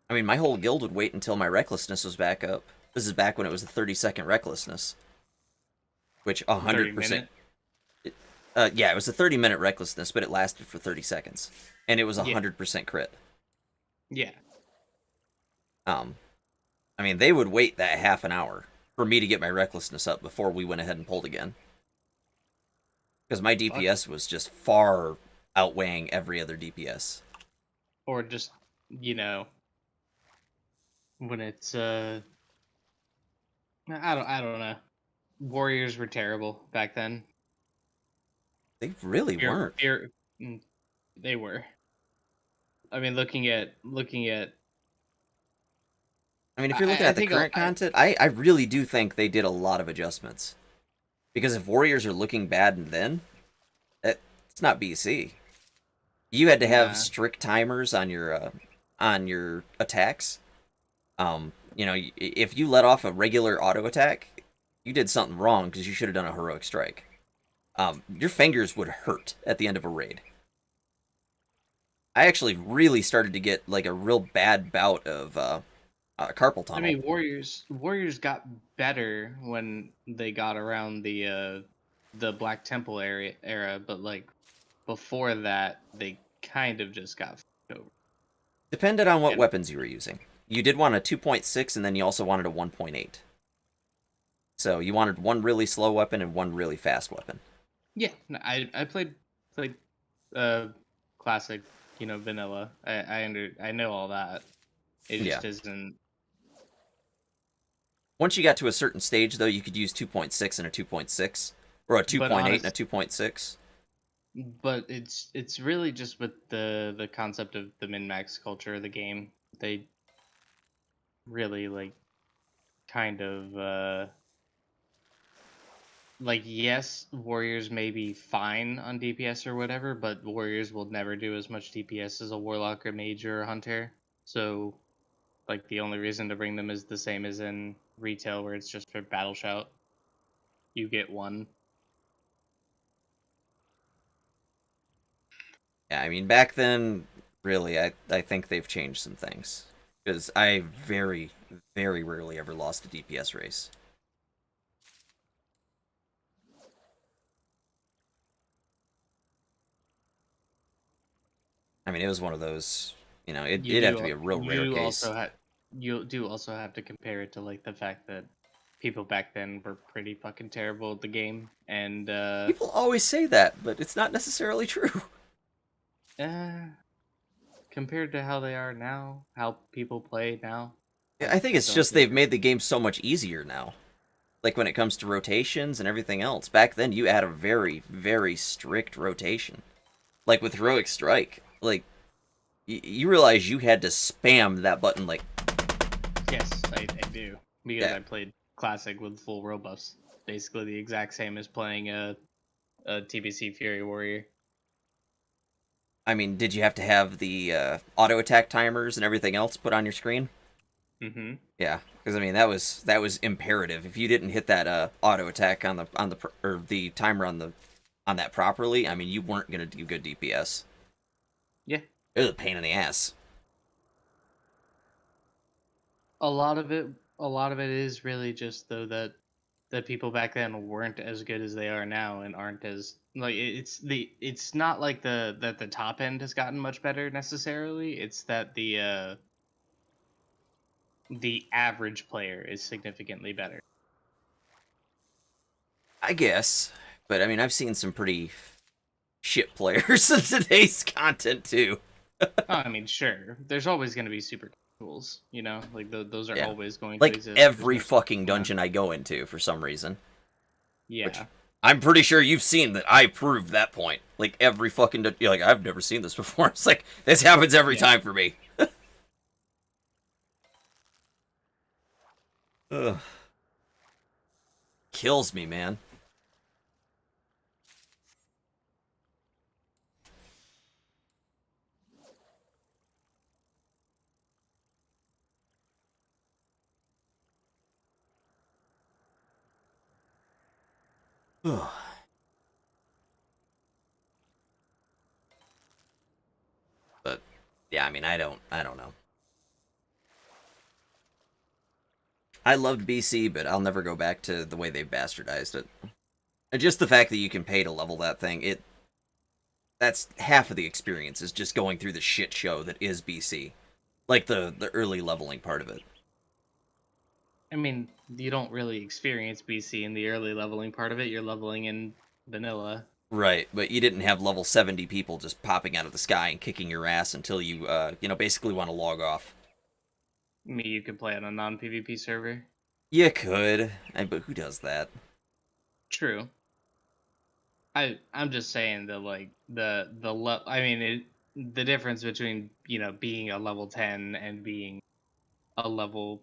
mean, my whole guild would wait until my recklessness was back up. This is back when it was a 30-second recklessness. Which 100%... yeah, it was a 30-minute recklessness, but it lasted for 30 seconds. And it was 100% crit. Yeah. I mean, they would wait that half an hour for me to get my recklessness up before we went ahead and pulled again. Because my DPS was just far outweighing every other DPS. Or just, when it's I don't know. Warriors were terrible back then. They really weren't. They were. I mean, looking at I mean, if you're looking at the current content, I really do think they did a lot of adjustments. Because if warriors are looking bad then, it's not BC. You had to have strict timers on your attacks. You know, if you let off a regular auto attack, you did something wrong because you should have done a heroic strike. Your fingers would hurt at the end of a raid. I actually really started to get like a real bad bout of carpal tunnel. I mean, warriors got better when they got around the Black Temple era, but like before that, they kind of just got fucked over. Depended on what weapons you were using. You did want a 2.6, and then you also wanted a 1.8. So you wanted one really slow weapon and one really fast weapon. Yeah, I played classic, vanilla. I know all that. It just isn't. Once you got to a certain stage, though, you could use 2.6 and a 2.6, or a 2.8 and a 2.6. But it's really just with the concept of the min-max culture of the game. They really like kind of like, yes, warriors may be fine on DPS or whatever, but warriors will never do as much DPS as a warlock or mage or a hunter. So like the only reason to bring them is the same as in retail, where it's just for battle shout. You get one. Yeah, I mean, back then, really, I think they've changed some things. Because I very, very rarely ever lost a DPS race. I mean, it was one of those, it'd have to be a real rare case. You do also have to compare it to like the fact that people back then were pretty fucking terrible at the game, and people always say that, but it's not necessarily true. Compared to how they are now, how people play now. Yeah, I think it's just they've made the game so much easier now. Like when it comes to rotations and everything else. Back then, you had a very, very strict rotation. Like with heroic strike, like you realize you had to spam that button like. Yes, I do, because I played classic with full robuffs. Basically the exact same as playing a TBC Fury Warrior. I mean, did you have to have the auto attack timers and everything else put on your screen? Mm-hmm. Yeah, because I mean that was imperative. If you didn't hit that auto attack on the timer on that properly, I mean you weren't gonna do good DPS. Yeah, it was a pain in the ass. A lot of it is really just though that people back then weren't as good as they are now, and aren't as like it's not like the top end has gotten much better necessarily. It's that the average player is significantly better. I guess, but I mean I've seen some pretty shit players in today's content too. I mean, sure, there's always going to be super tools, like those are always going to exist. Every fucking dungeon I go into for some reason. Yeah. Which I'm pretty sure you've seen that I proved that point. Like every fucking you're like, I've never seen this before. It's like this happens every time for me. Ugh. Kills me, man. But yeah, I mean, I don't know. I loved BC, but I'll never go back to the way they bastardized it. And just the fact that you can pay to level that thing, that's half of the experience, is just going through the shit show that is BC. Like the early leveling part of it. I mean, you don't really experience BC in the early leveling part of it. You're leveling in vanilla. Right, but you didn't have level 70 people just popping out of the sky and kicking your ass until you, basically want to log off. You could play on a non-PvP server. You could, but who does that? True. I'm just saying that, like, the difference between, being a level 10 and being a level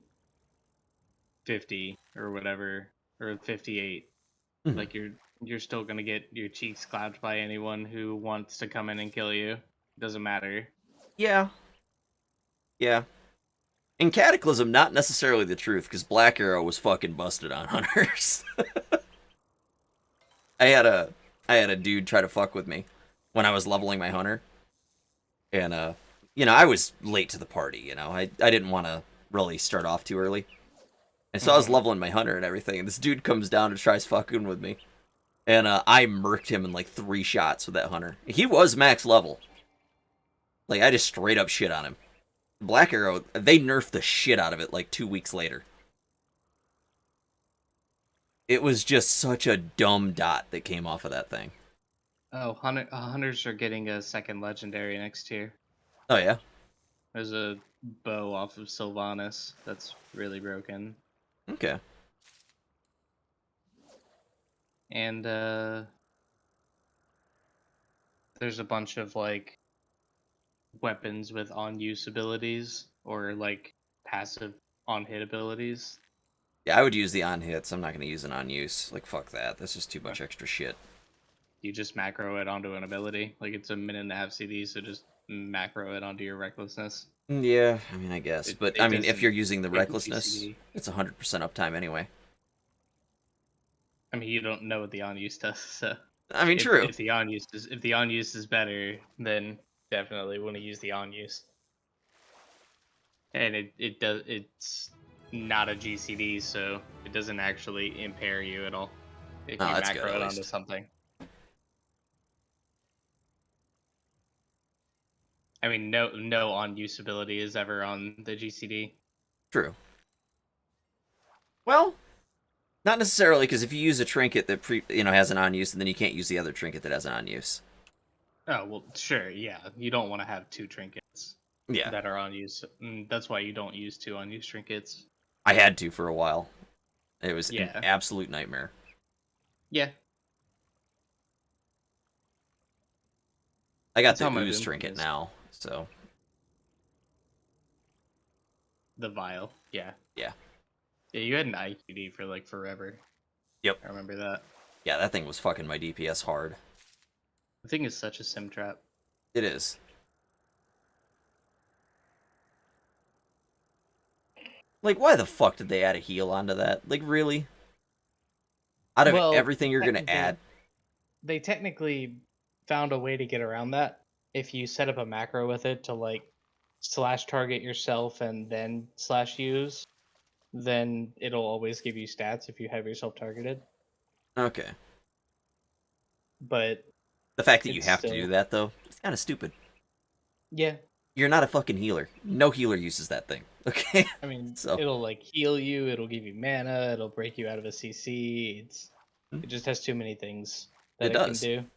50 or whatever, or 58. Mhm. Like you're still gonna get your cheeks clapped by anyone who wants to come in and kill you. Doesn't matter. Yeah. Yeah. In Cataclysm, not necessarily the truth, because Black Arrow was fucking busted on hunters. I had a dude try to fuck with me when I was leveling my hunter, and I was late to the party. I didn't want to really start off too early, and so I was leveling my hunter and everything. And this dude comes down and tries fucking with me, and I murked him in like 3 shots with that hunter. He was max level. Like I just straight up shit on him. Black Arrow, they nerfed the shit out of it like 2 weeks later. It was just such a dumb dot that came off of that thing. Oh, hunters are getting a second legendary next year. Oh yeah? There's a bow off of Sylvanas that's really broken. Okay. And there's a bunch of like weapons with on-use abilities or like passive on-hit abilities. Yeah, I would use the on-hits. I'm not going to use an on-use. Like, fuck that. That's just too much extra shit. You just macro it onto an ability. Like, it's a minute and a half CD, so just macro it onto your recklessness. Yeah, I mean, I guess. But, it I mean, if doesn't you're using the hit recklessness, GCD. it's 100% uptime anyway. I mean, you don't know what the on-use does, so... I mean, true. If the on-use is better, then definitely want to use the on-use. And it's not a GCD, so it doesn't actually impair you at all if Oh, you that's good, macro at it onto least. something. I mean, no on-use ability is ever on the GCD. True. Well, not necessarily, because if you use a trinket that has an on-use, and then you can't use the other trinket that has an on-use. Oh, well, sure, yeah. You don't want to have 2 trinkets Yeah. that are on-use. That's why you don't use 2 on-use trinkets. I had to for a while. It was Yeah. an absolute nightmare. Yeah. I got That's the how my ooze Boom trinket is. now, so... The vial, yeah. Yeah. Yeah, you had an IQD for like forever. Yep. I remember that. Yeah, that thing was fucking my DPS hard. The thing is such a sim trap. It is. Like, why the fuck did they add a heal onto that? Like, really? Out of Well, everything you're gonna add? They technically found a way to get around that. If you set up a macro with it to like slash target yourself and then slash use, then it'll always give you stats if you have yourself targeted. Okay. But The fact that you It's have to still- do that, though, it's kind of stupid. yeah, You're not a fucking healer. No healer uses that thing, okay? I mean, So- it'll like heal you, it'll give you mana, it'll break you out of a CC. It just has too many things that It it, does. can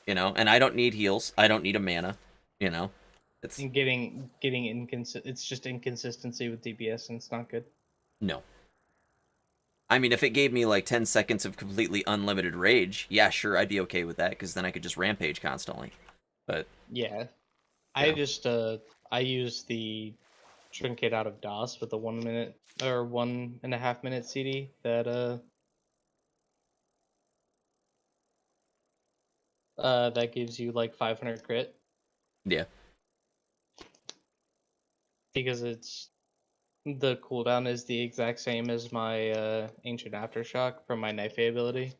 do. And I don't need heals. I don't need a mana, It's... And getting it's just inconsistency with DPS, and it's not good. No. I mean, if it gave me, like, 10 seconds of completely unlimited rage, yeah, sure, I'd be okay with that, because then I could just rampage constantly. But... Yeah. Yeah. I use the trinket out of DOS with the 1 minute or 1.5 minute CD that gives you like 500 crit Yeah. because the cooldown is the exact same as my ancient aftershock from my knife ability.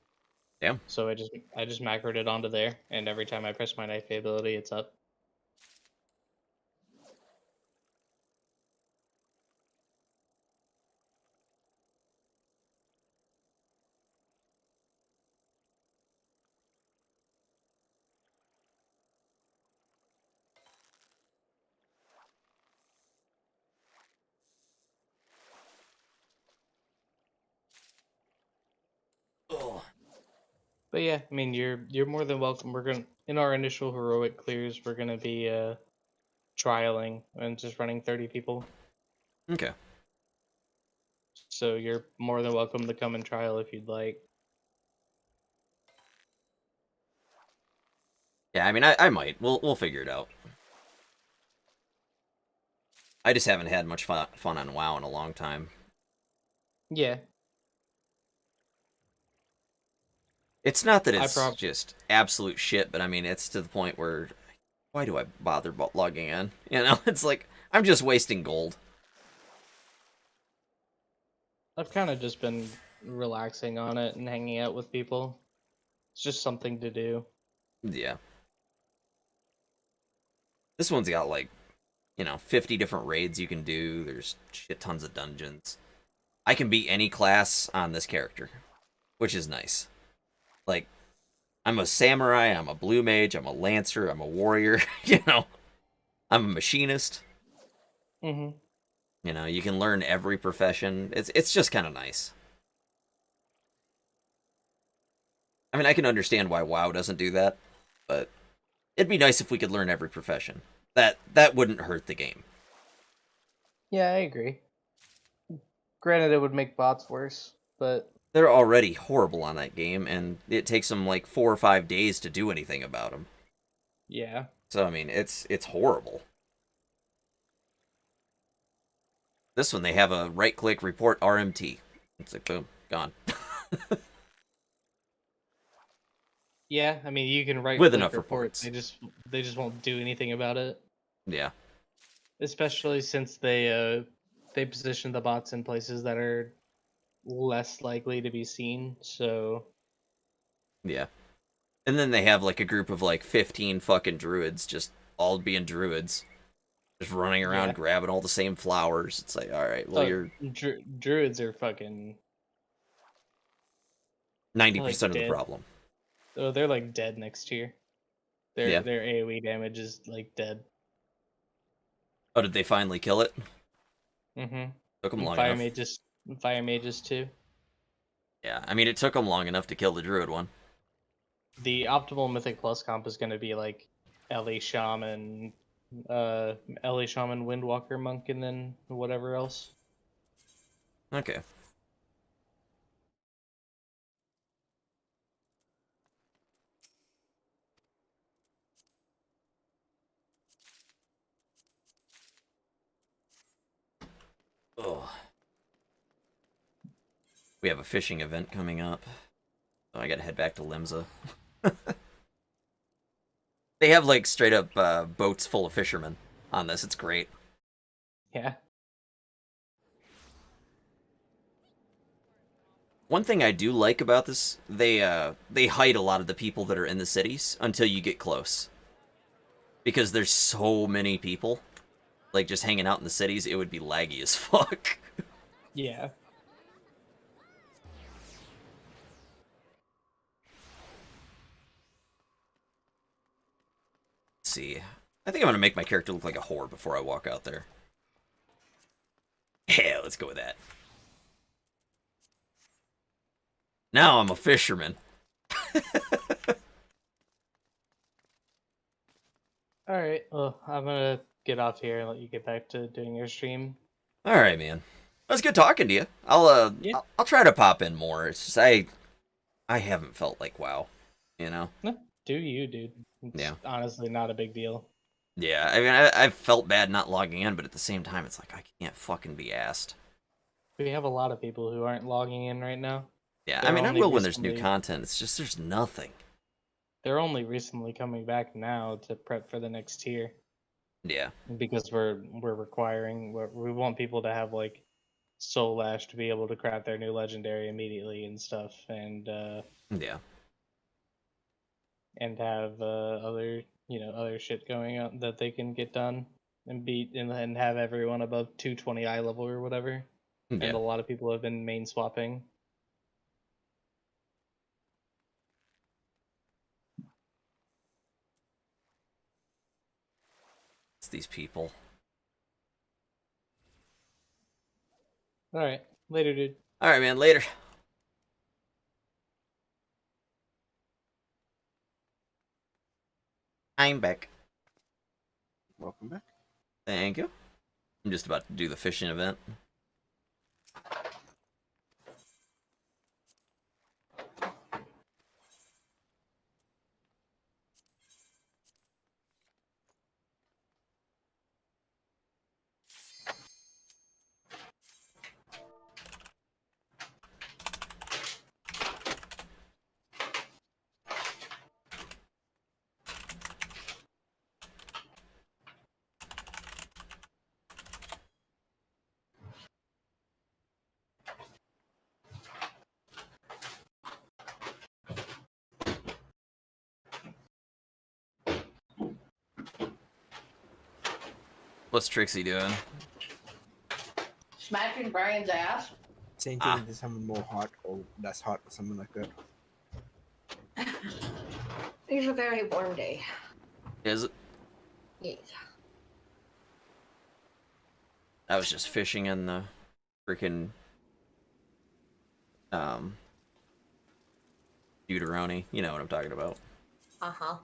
Damn. So I just macroed it onto there, and every time I press my knife ability, it's up. Oh. But yeah, I mean, you're more than welcome. We're gonna in our initial heroic clears, we're gonna be trialing and just running 30 people. Okay. So you're more than welcome to come and trial if you'd like. Yeah, I mean, I might. We'll figure it out. I just haven't had much fun on WoW in a long time. Yeah, It's not that I it's just absolute shit, but I mean, it's to the point where why do I bother logging in? You know, it's like I'm just wasting gold. I've kind of just been relaxing on it and hanging out with people. It's just something to do. Yeah. This one's got like, 50 different raids you can do. There's shit tons of dungeons. I can beat any class on this character, which is nice. Like, I'm a samurai, I'm a blue mage, I'm a lancer, I'm a warrior, I'm a machinist. Mm-hmm. You can learn every profession. It's just kind of nice. I mean, I can understand why WoW doesn't do that, but it'd be nice if we could learn every profession. That wouldn't hurt the game. Yeah, I agree. Granted, it would make bots worse, but They're already horrible on that game, and it takes them like 4 or 5 days to do anything about them. yeah. So I mean, it's horrible. This one they have a right-click report RMT. It's like boom, gone. Yeah, I mean, you can write With click enough reports. reports. They just won't do anything about it. Yeah. Especially since they position the bots in places that are less likely to be seen. So Yeah. And then they have like a group of like 15 fucking druids just all being druids. Just running around yeah, grabbing all the same flowers. It's like, all right, well, so you're druids are fucking 90% like of the dead. problem. Oh, they're like dead next year. Yeah. Their AoE damage is like dead. Oh, did they finally kill it? Mm-hmm. Took them And long fire enough. mages too. Yeah, I mean, it took them long enough to kill the druid one. The optimal Mythic Plus comp is going to be like Ellie Shaman, Windwalker Monk, and then whatever else. Okay. Oh. We have a fishing event coming up. So I gotta head back to Limsa. They have like straight up boats full of fishermen on this. It's great. Yeah. One thing I do like about this, they hide a lot of the people that are in the cities until you get close. Because there's so many people, like just hanging out in the cities, it would be laggy as fuck. Yeah. Let's see. I think I'm gonna make my character look like a whore before I walk out there. Yeah, let's go with that. Now I'm a fisherman. All right. Well, I'm gonna get off here and let you get back to doing your stream. All right, man. It was good talking to you. Yeah. I'll try to pop in more. It's just I haven't felt like WoW, you know. No, do you, dude? It's Yeah. honestly not a big deal. Yeah, I mean, I've felt bad not logging in, but at the same time, it's like I can't fucking be asked. We have a lot of people who aren't logging in right now. Yeah, I They're mean, I only will when there's new recently- content. It's just there's nothing. They're only recently coming back now to prep for the next tier Yeah, because we want people to have like Soul Ash to be able to craft their new legendary immediately and stuff, and yeah, have other shit going on that they can get done and beat and have everyone above 220 eye level or whatever. And yeah. a lot of people have been main swapping. It's these people. All right, later, dude. All right, man. Later. I'm back. Welcome back. Thank you. I'm just about to do the fishing event. What's Trixie doing? Smacking Brian's ass. Same Ah. thing to someone more hot or less hot or something like that. It's a very warm day. Is it? Yes. I was just fishing in the freaking Deuteroni. You know what I'm talking about. Uh-huh.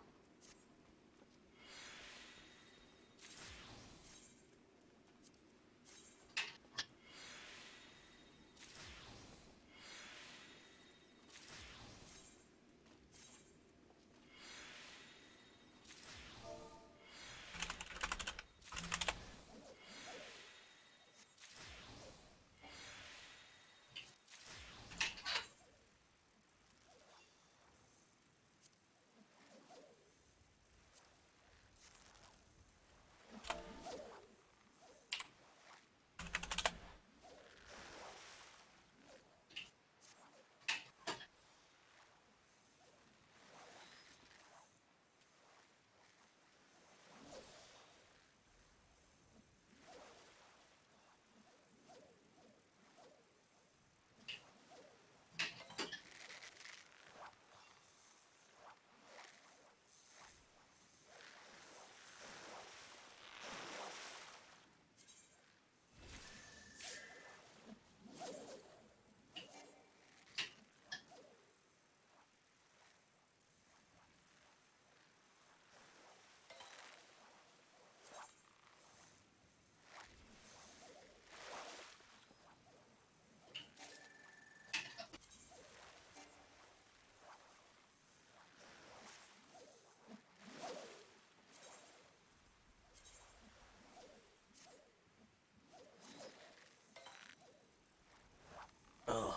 Ugh.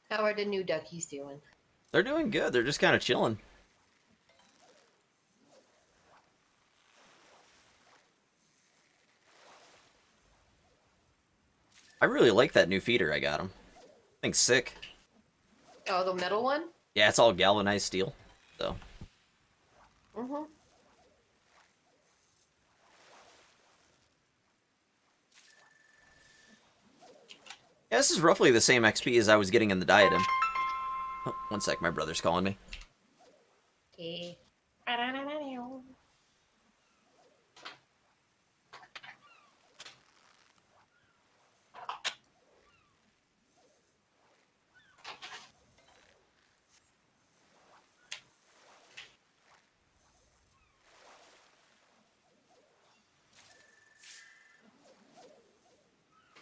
How are the new duckies doing? They're doing good. They're just kind of chilling. I really like that new feeder I got him. I think sick. Oh, the metal one? Yeah, it's all galvanized steel. So Mm-hmm. yeah, this is roughly the same XP as I was getting in the diadem. Oh, one sec, my brother's calling me. Okay.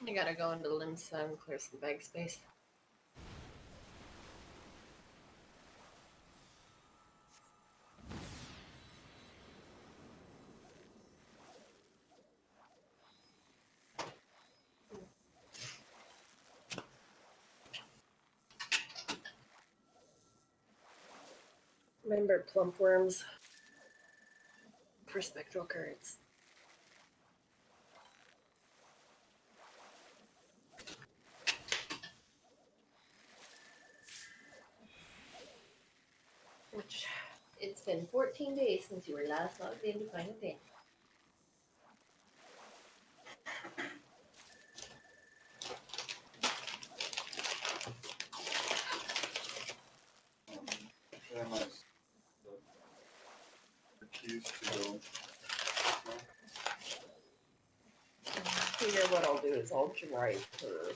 I gotta go into Limsa and clear some bag space. Remember plump worms for spectral currents. Which, it's been 14 days since you were last logged in to find a thing. Figure what I'll do is I'll drive her.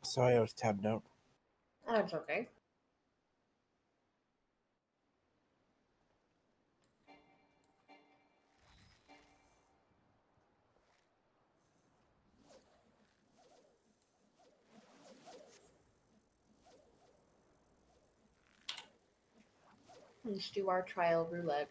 Sorry, I was tabbed out. That's okay. Let's do our trial roulette.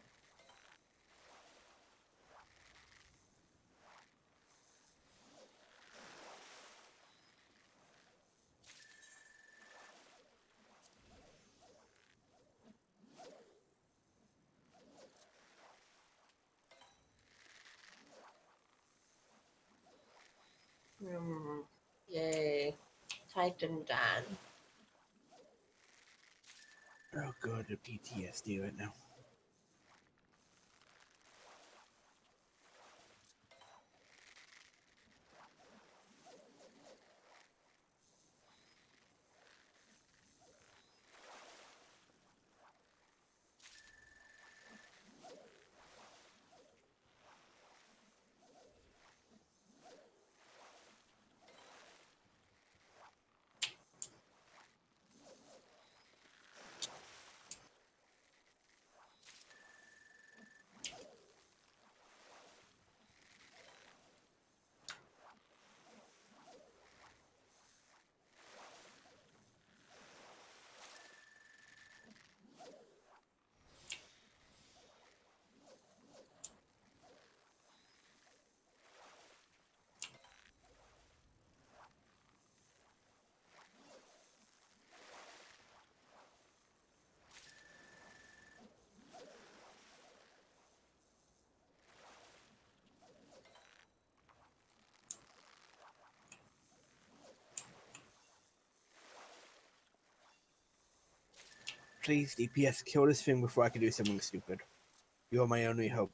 Yay. Typed and done. Oh, good. The PTSD right now. Please, DPS, kill this thing before I can do something stupid. You're my only hope.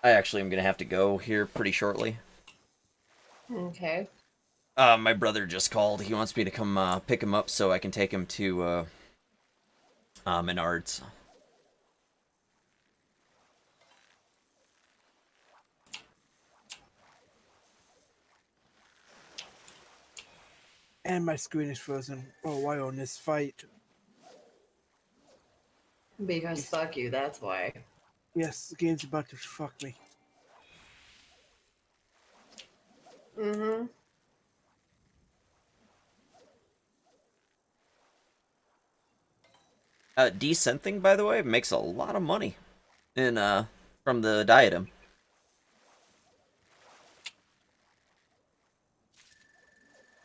I actually am gonna have to go here pretty shortly. Okay. My brother just called. He wants me to come pick him up so I can take him to Menards. And my screen is frozen. Oh, why on this fight? Because fuck you, that's why. Yes, the game's about to fuck me. Mm-hmm. Descent thing, by the way, makes a lot of money in from the diadem.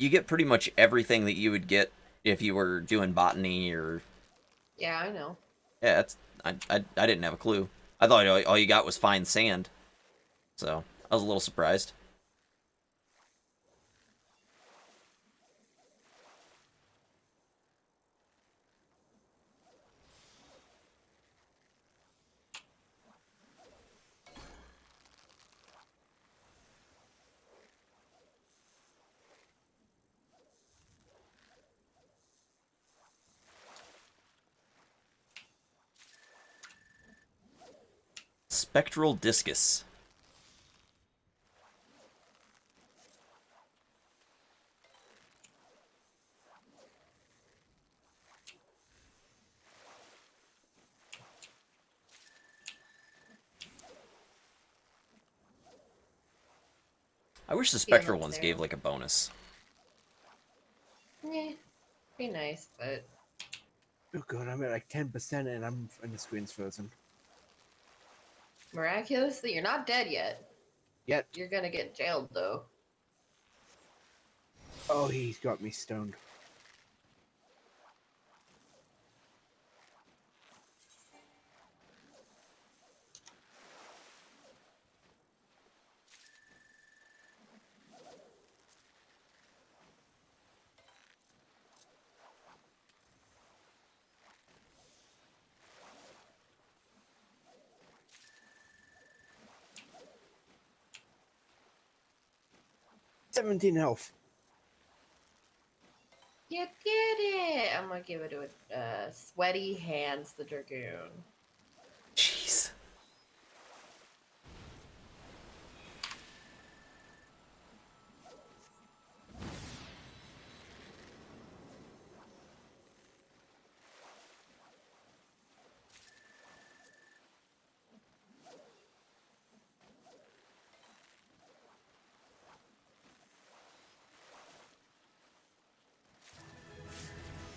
You get pretty much everything that you would get if you were doing botany or... Yeah, I know. Yeah, that's... I didn't have a clue. I thought all you got was fine sand. So, I was a little surprised. Spectral Discus. I wish the spectral ones gave like a bonus. Yeah, be nice, but Oh god, I'm at like 10% and the screen's frozen. miraculously, you're not dead yet. Yet. You're gonna get jailed though. Oh, he's got me stoned. 17 health. You did it! I'm gonna give it to Sweaty Hands the Dragoon. Jeez.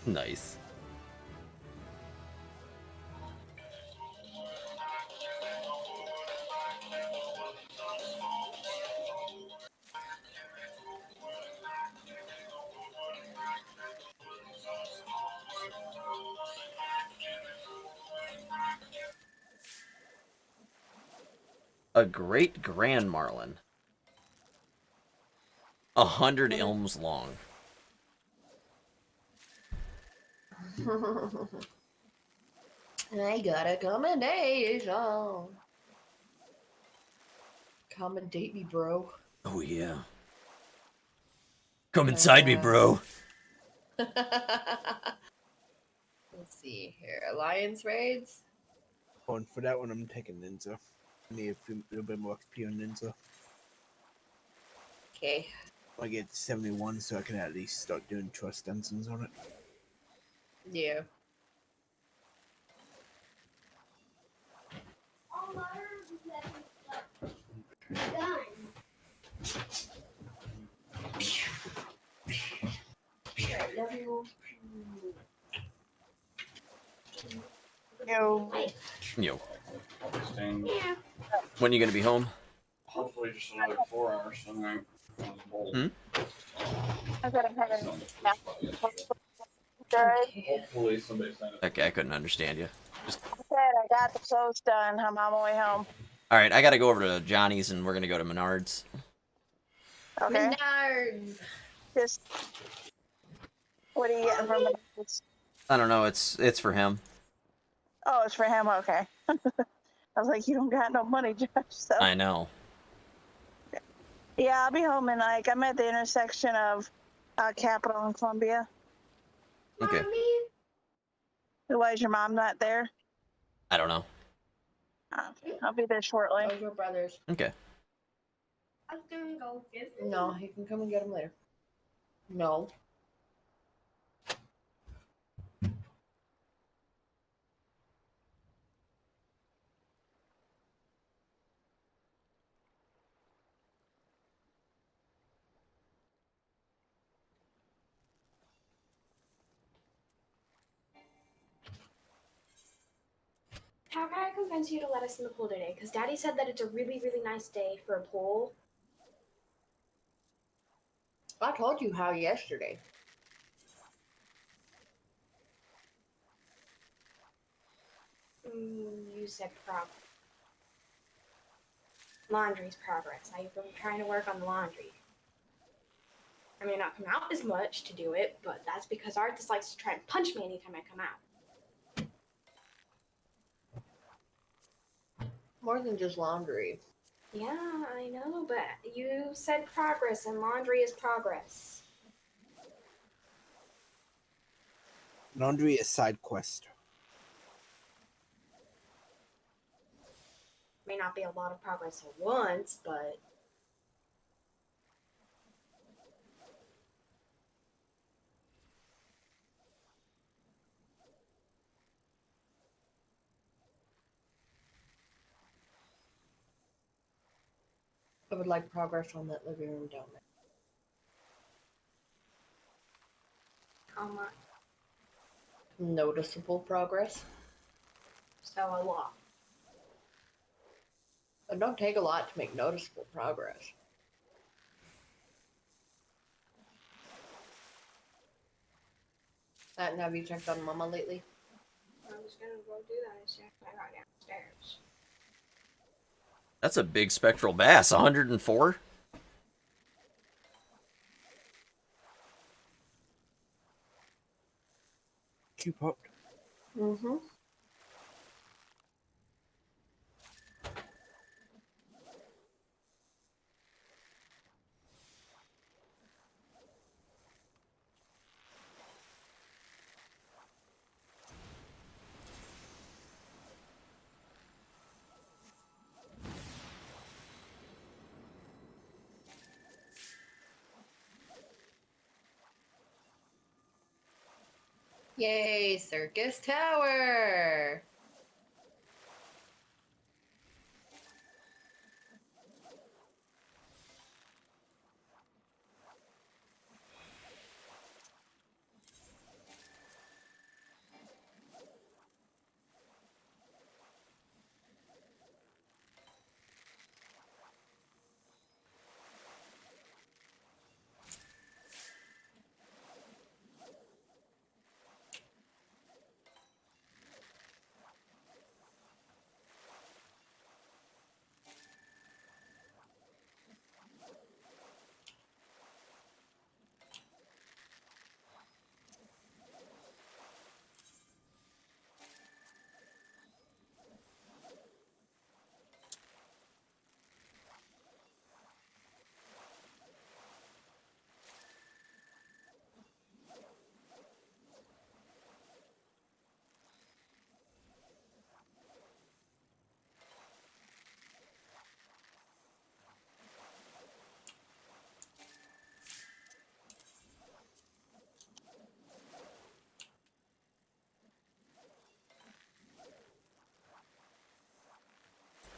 Nice. A great grand marlin. 100 elms long. I got a commendation. Commendate me, bro. Oh yeah. Come inside me, bro. Let's see here. Alliance raids. Oh, and for that one, I'm taking Ninja. I need a little bit more XP on Ninja. Okay. I get to 71, so I can at least start doing trust dungeons on it. Yeah. Yo. Yo. Yeah. When are you gonna be home? Hopefully just another 4 hours. And then I thought I'm having nap. hopefully somebody sent it. Okay, I couldn't understand you. I said I got the clothes done. I'm on my way home. All right, I gotta go over to Johnny's and we're gonna go to Menards. Okay. Menards. Just what are you getting from it? I don't know. It's for him. Oh, it's for him. Okay. I was like, you don't got no money, Josh. So I know. yeah, I'll be home in like I'm at the intersection of Capitol and Columbia. Okay. Why is your mom not there? I don't know. I'll be there shortly. Those are brothers. Okay. I was gonna go visit. No, he can come and get them later. No. How can I convince you to let us in the pool today? Because Daddy said that it's a really, really nice day for a pool. I told you how yesterday. You said laundry's progress. I've been trying to work on the laundry. I may not come out as much to do it, but that's because Arthas likes to try and punch me anytime I come out. More than just laundry. Yeah, I know, but you said progress, and laundry is progress. Laundry is side quest. May not be a lot of progress at once, but I would like progress on that living room down there. how much? Noticeable progress. So a lot. It don't take a lot to make noticeable progress. And have you checked on Mama lately? I was gonna go do that as soon as I got downstairs. That's a big spectral bass. 104. Q popped. Mm-hmm. Yay, Circus Tower!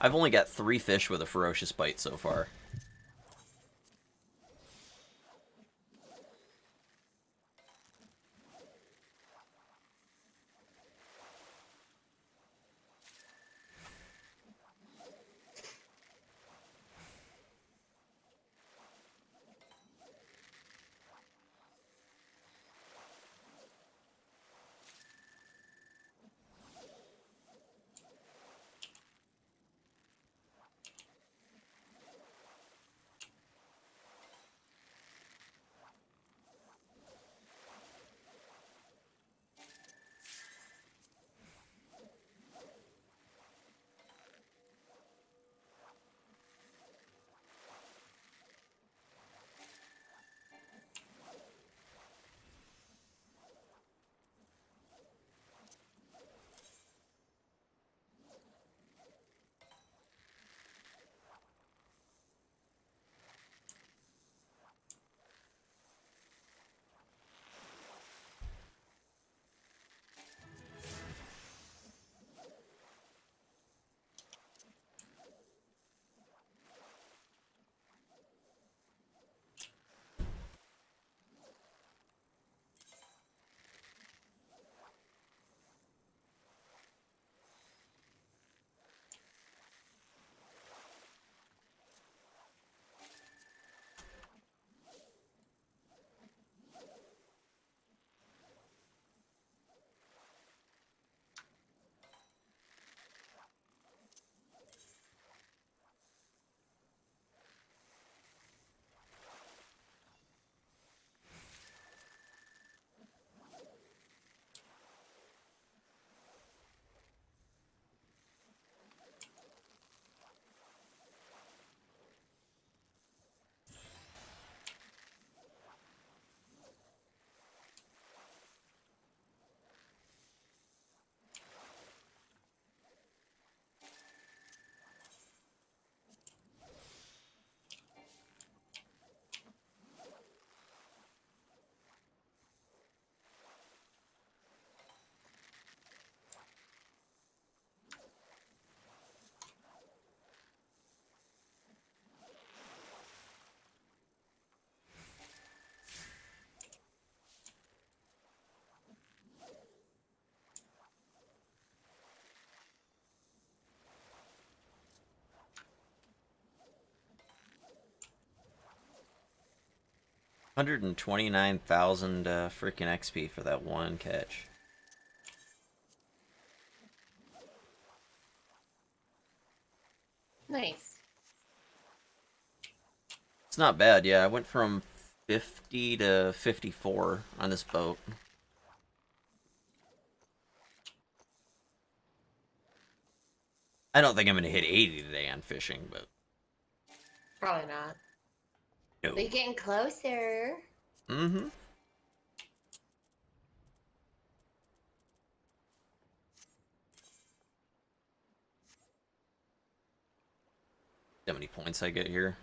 I've only got 3 fish with a ferocious bite so far. $129,000 freaking XP for that one catch. Nice. It's not bad, yeah. I went from 50 to 54 on this boat. I don't think I'm going to hit 80 today on fishing, but... Probably not. No. We're getting closer. Mm-hmm. How many points I get here?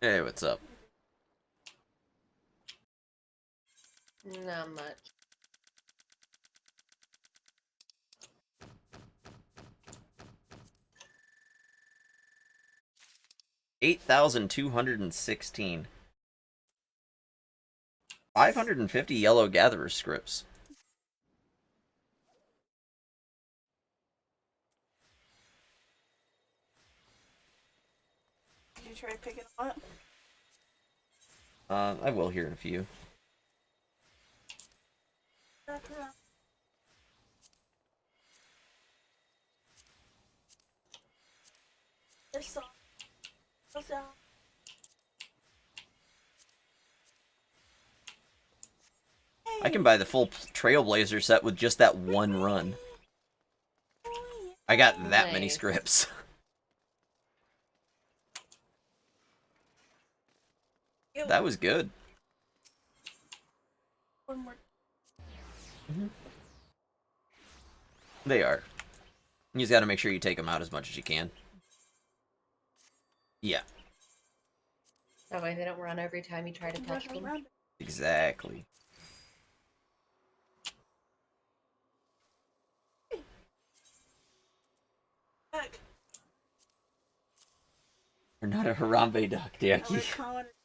Hey, what's up? Not much. $8,216. 550 yellow gatherer scripts. Did you try picking them up? I will here in a few. I can buy the full Trailblazer set with just that one run. I got that many Nice. scripts. That was good. One more. They are. You just gotta make sure you take them out as much as you can. Yeah, That way they don't run every time you try to touch them. exactly. Look, We're not a Harambe duck, we're Jackie. calling it.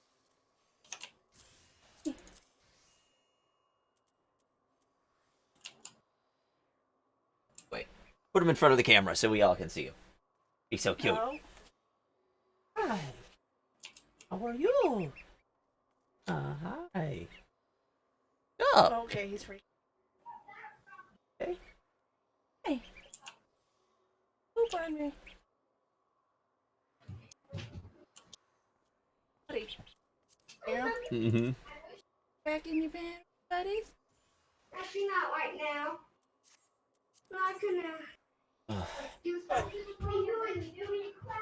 Wait. Put him in front of the camera so we all can see you. He's so cute. No. Hi. How are you? Hi. Oh. Okay, he's free. Okay. Hey. Poop on me. Buddy. Yeah. Mm-hmm. Back in your pants, buddies? Actually, not right now. Not gonna do something.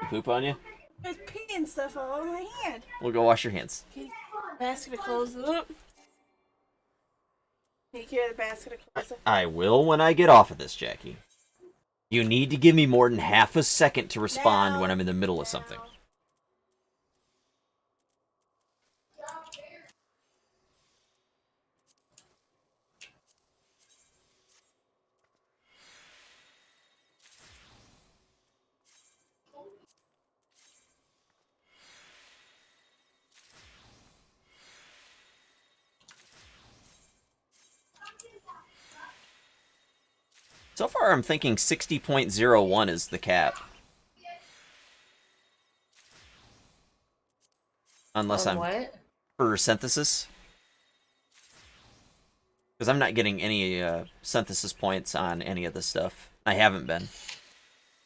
Poop on you? There's pee and stuff all over my hand. We'll go wash your hands. Basket of clothes up. Take care of the basket of clothes up. I will when I get off of this, Jackie. You need to give me more than half a second to respond when I'm in the middle of something. So far, I'm thinking 60.01 is the cap. Unless On I'm what? for synthesis. Because I'm not getting any synthesis points on any of this stuff. I haven't been.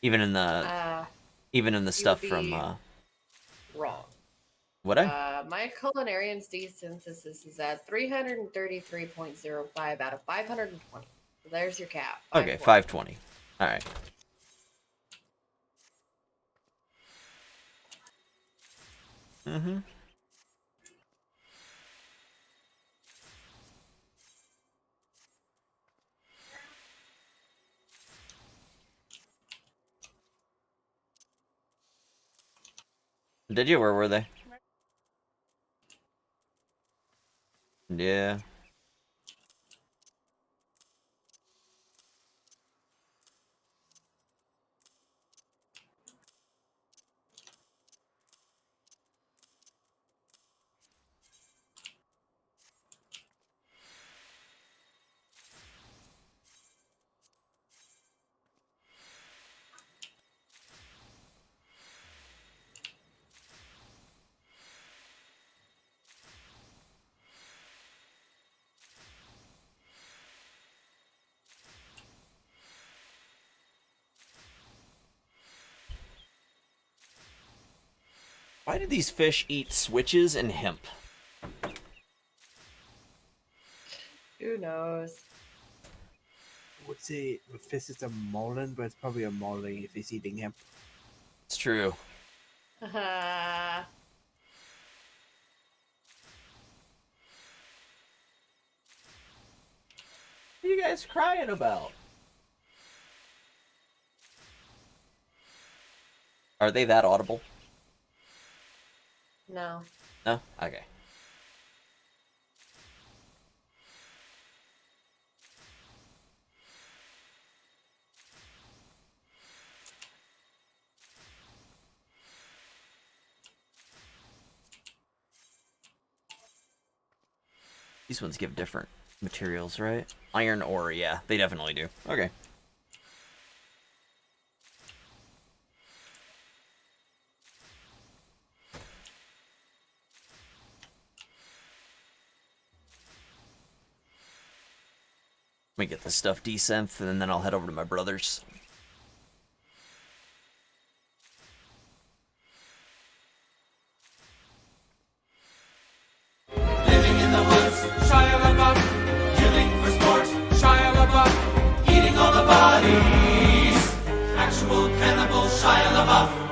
Even in the stuff from Wrong. what I My culinarian's desynthesis is at 333.05 out of 520. So there's your cap. okay, 520. 520. All right. Mm-hmm. Did you? Where were they? Yeah. Why did these fish eat switches and hemp? Who knows? I would say the fish is a mollen, but it's probably a molly if he's eating him. It's true. Haha. What are you guys crying about? Are they that audible? No. No? Okay. These ones give different materials, right? Iron ore, yeah, they definitely do. Okay. Let me get this stuff desynth, and then I'll head over to my brother's. Living in the woods, Shia LaBeouf. Killing for sport, Shia LaBeouf. Eating all the bodies, actual cannibal Shia LaBeouf.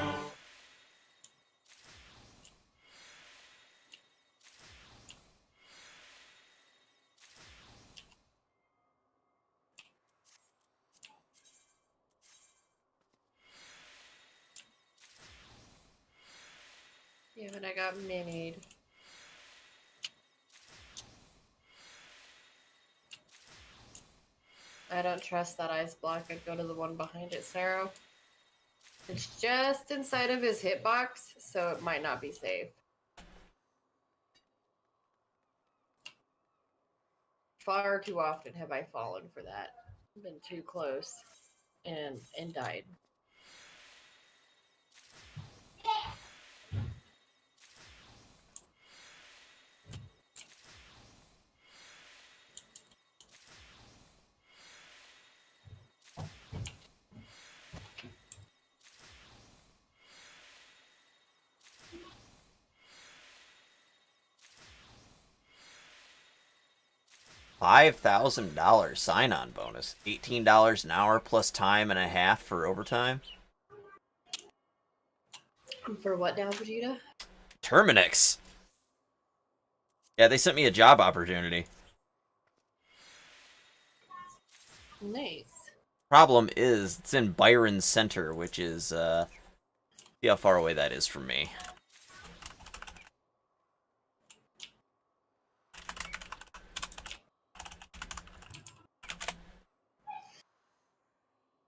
Yeah, but I got minied. I don't trust that ice block. I'd go to the one behind it, Sarah. It's just inside of his hitbox, so it might not be safe. Far too often have I fallen for that. Been too close and died. $5,000 sign-on bonus. $18 an hour plus time and a half for overtime. For what now, Vegeta? Terminix. Yeah, they sent me a job opportunity. Nice. Problem is, it's in Byron Center, which is, see how far away that is from me.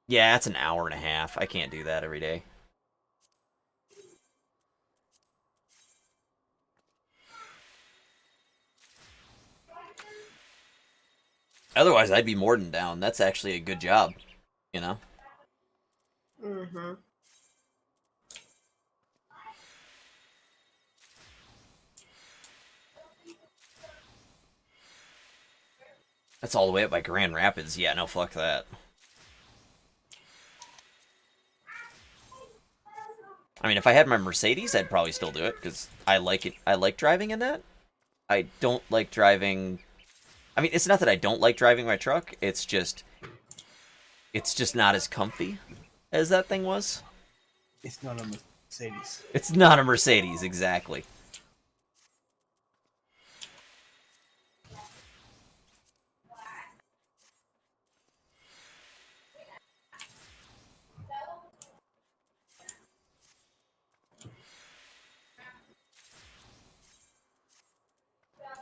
Yeah, it's an hour and a half. I can't do that every day. Otherwise, I'd be more than down. That's actually a good job, you know? Mm-hmm. That's all the way up by Grand Rapids. Yeah, no, fuck that. I mean, if I had my Mercedes, I'd probably still do it, because I like it. I like driving in that. I don't like driving... I mean, it's not that I don't like driving my truck, it's just not as comfy as that thing was. It's not a Mercedes. It's not a Mercedes, exactly.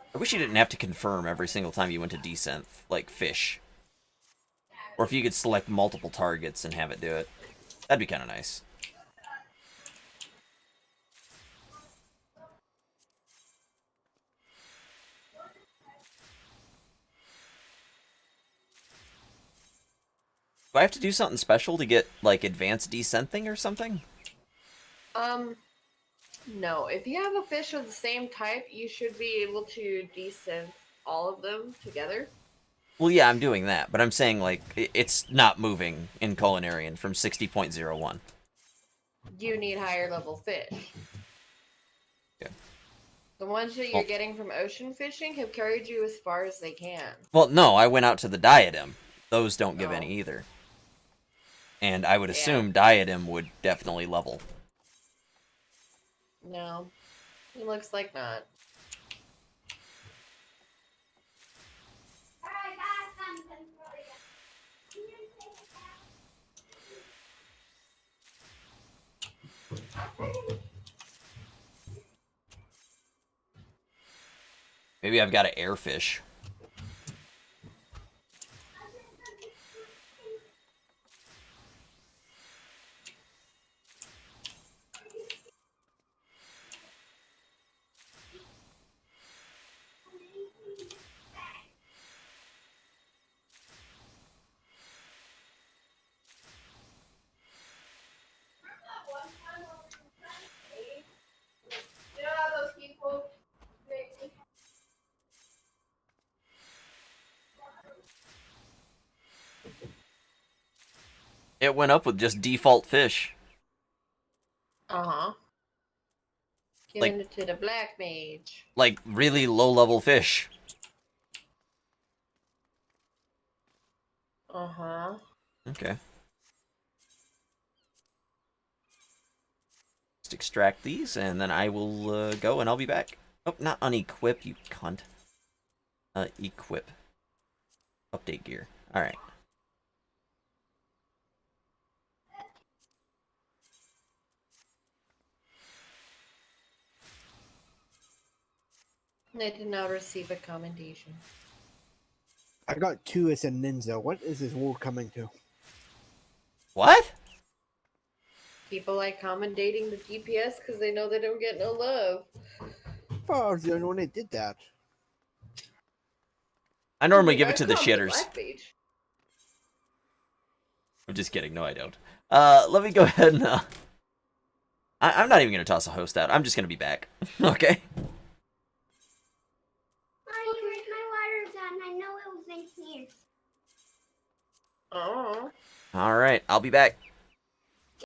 I wish you didn't have to confirm every single time you went to desynth, like Fish. Or if you could select multiple targets and have it do it. That'd be kind of nice. Do I have to do something special to get, like, advanced desynthing or something? No. If you have a fish of the same type, you should be able to desynth all of them together. Well, yeah, I'm doing that, but I'm saying, like, it's not moving in Culinarian from 60.01. You need higher level fish. Yeah. The ones that you're getting from ocean fishing have carried you as far as they can. Well, no, I went out to the Diadem. Those don't give any either. And I would assume Diadem would definitely level. No. It looks like not. Maybe I've got to airfish. You know how those people make It went up with just default fish. Uh-huh. Like- Giving it to the black mage. Like, really low-level fish. Uh-huh. Okay. Just extract these, and then I will go, and I'll be back. Oh, not unequip, you cunt. Equip. Update gear. Alright. I did not receive a commendation. I got 2 as a ninja. What is this world coming to? What? People like commendating the DPS because they know they don't get no love. I was the only one that did that. I normally Like, give I it to the comment shitters. black mage. I'm just kidding. No, I don't. Let me go ahead and, I'm not even going to toss a host out. I'm just going to be back. Okay? Mommy, where's my water gun? I know it was in here. Oh. Alright, I'll be back.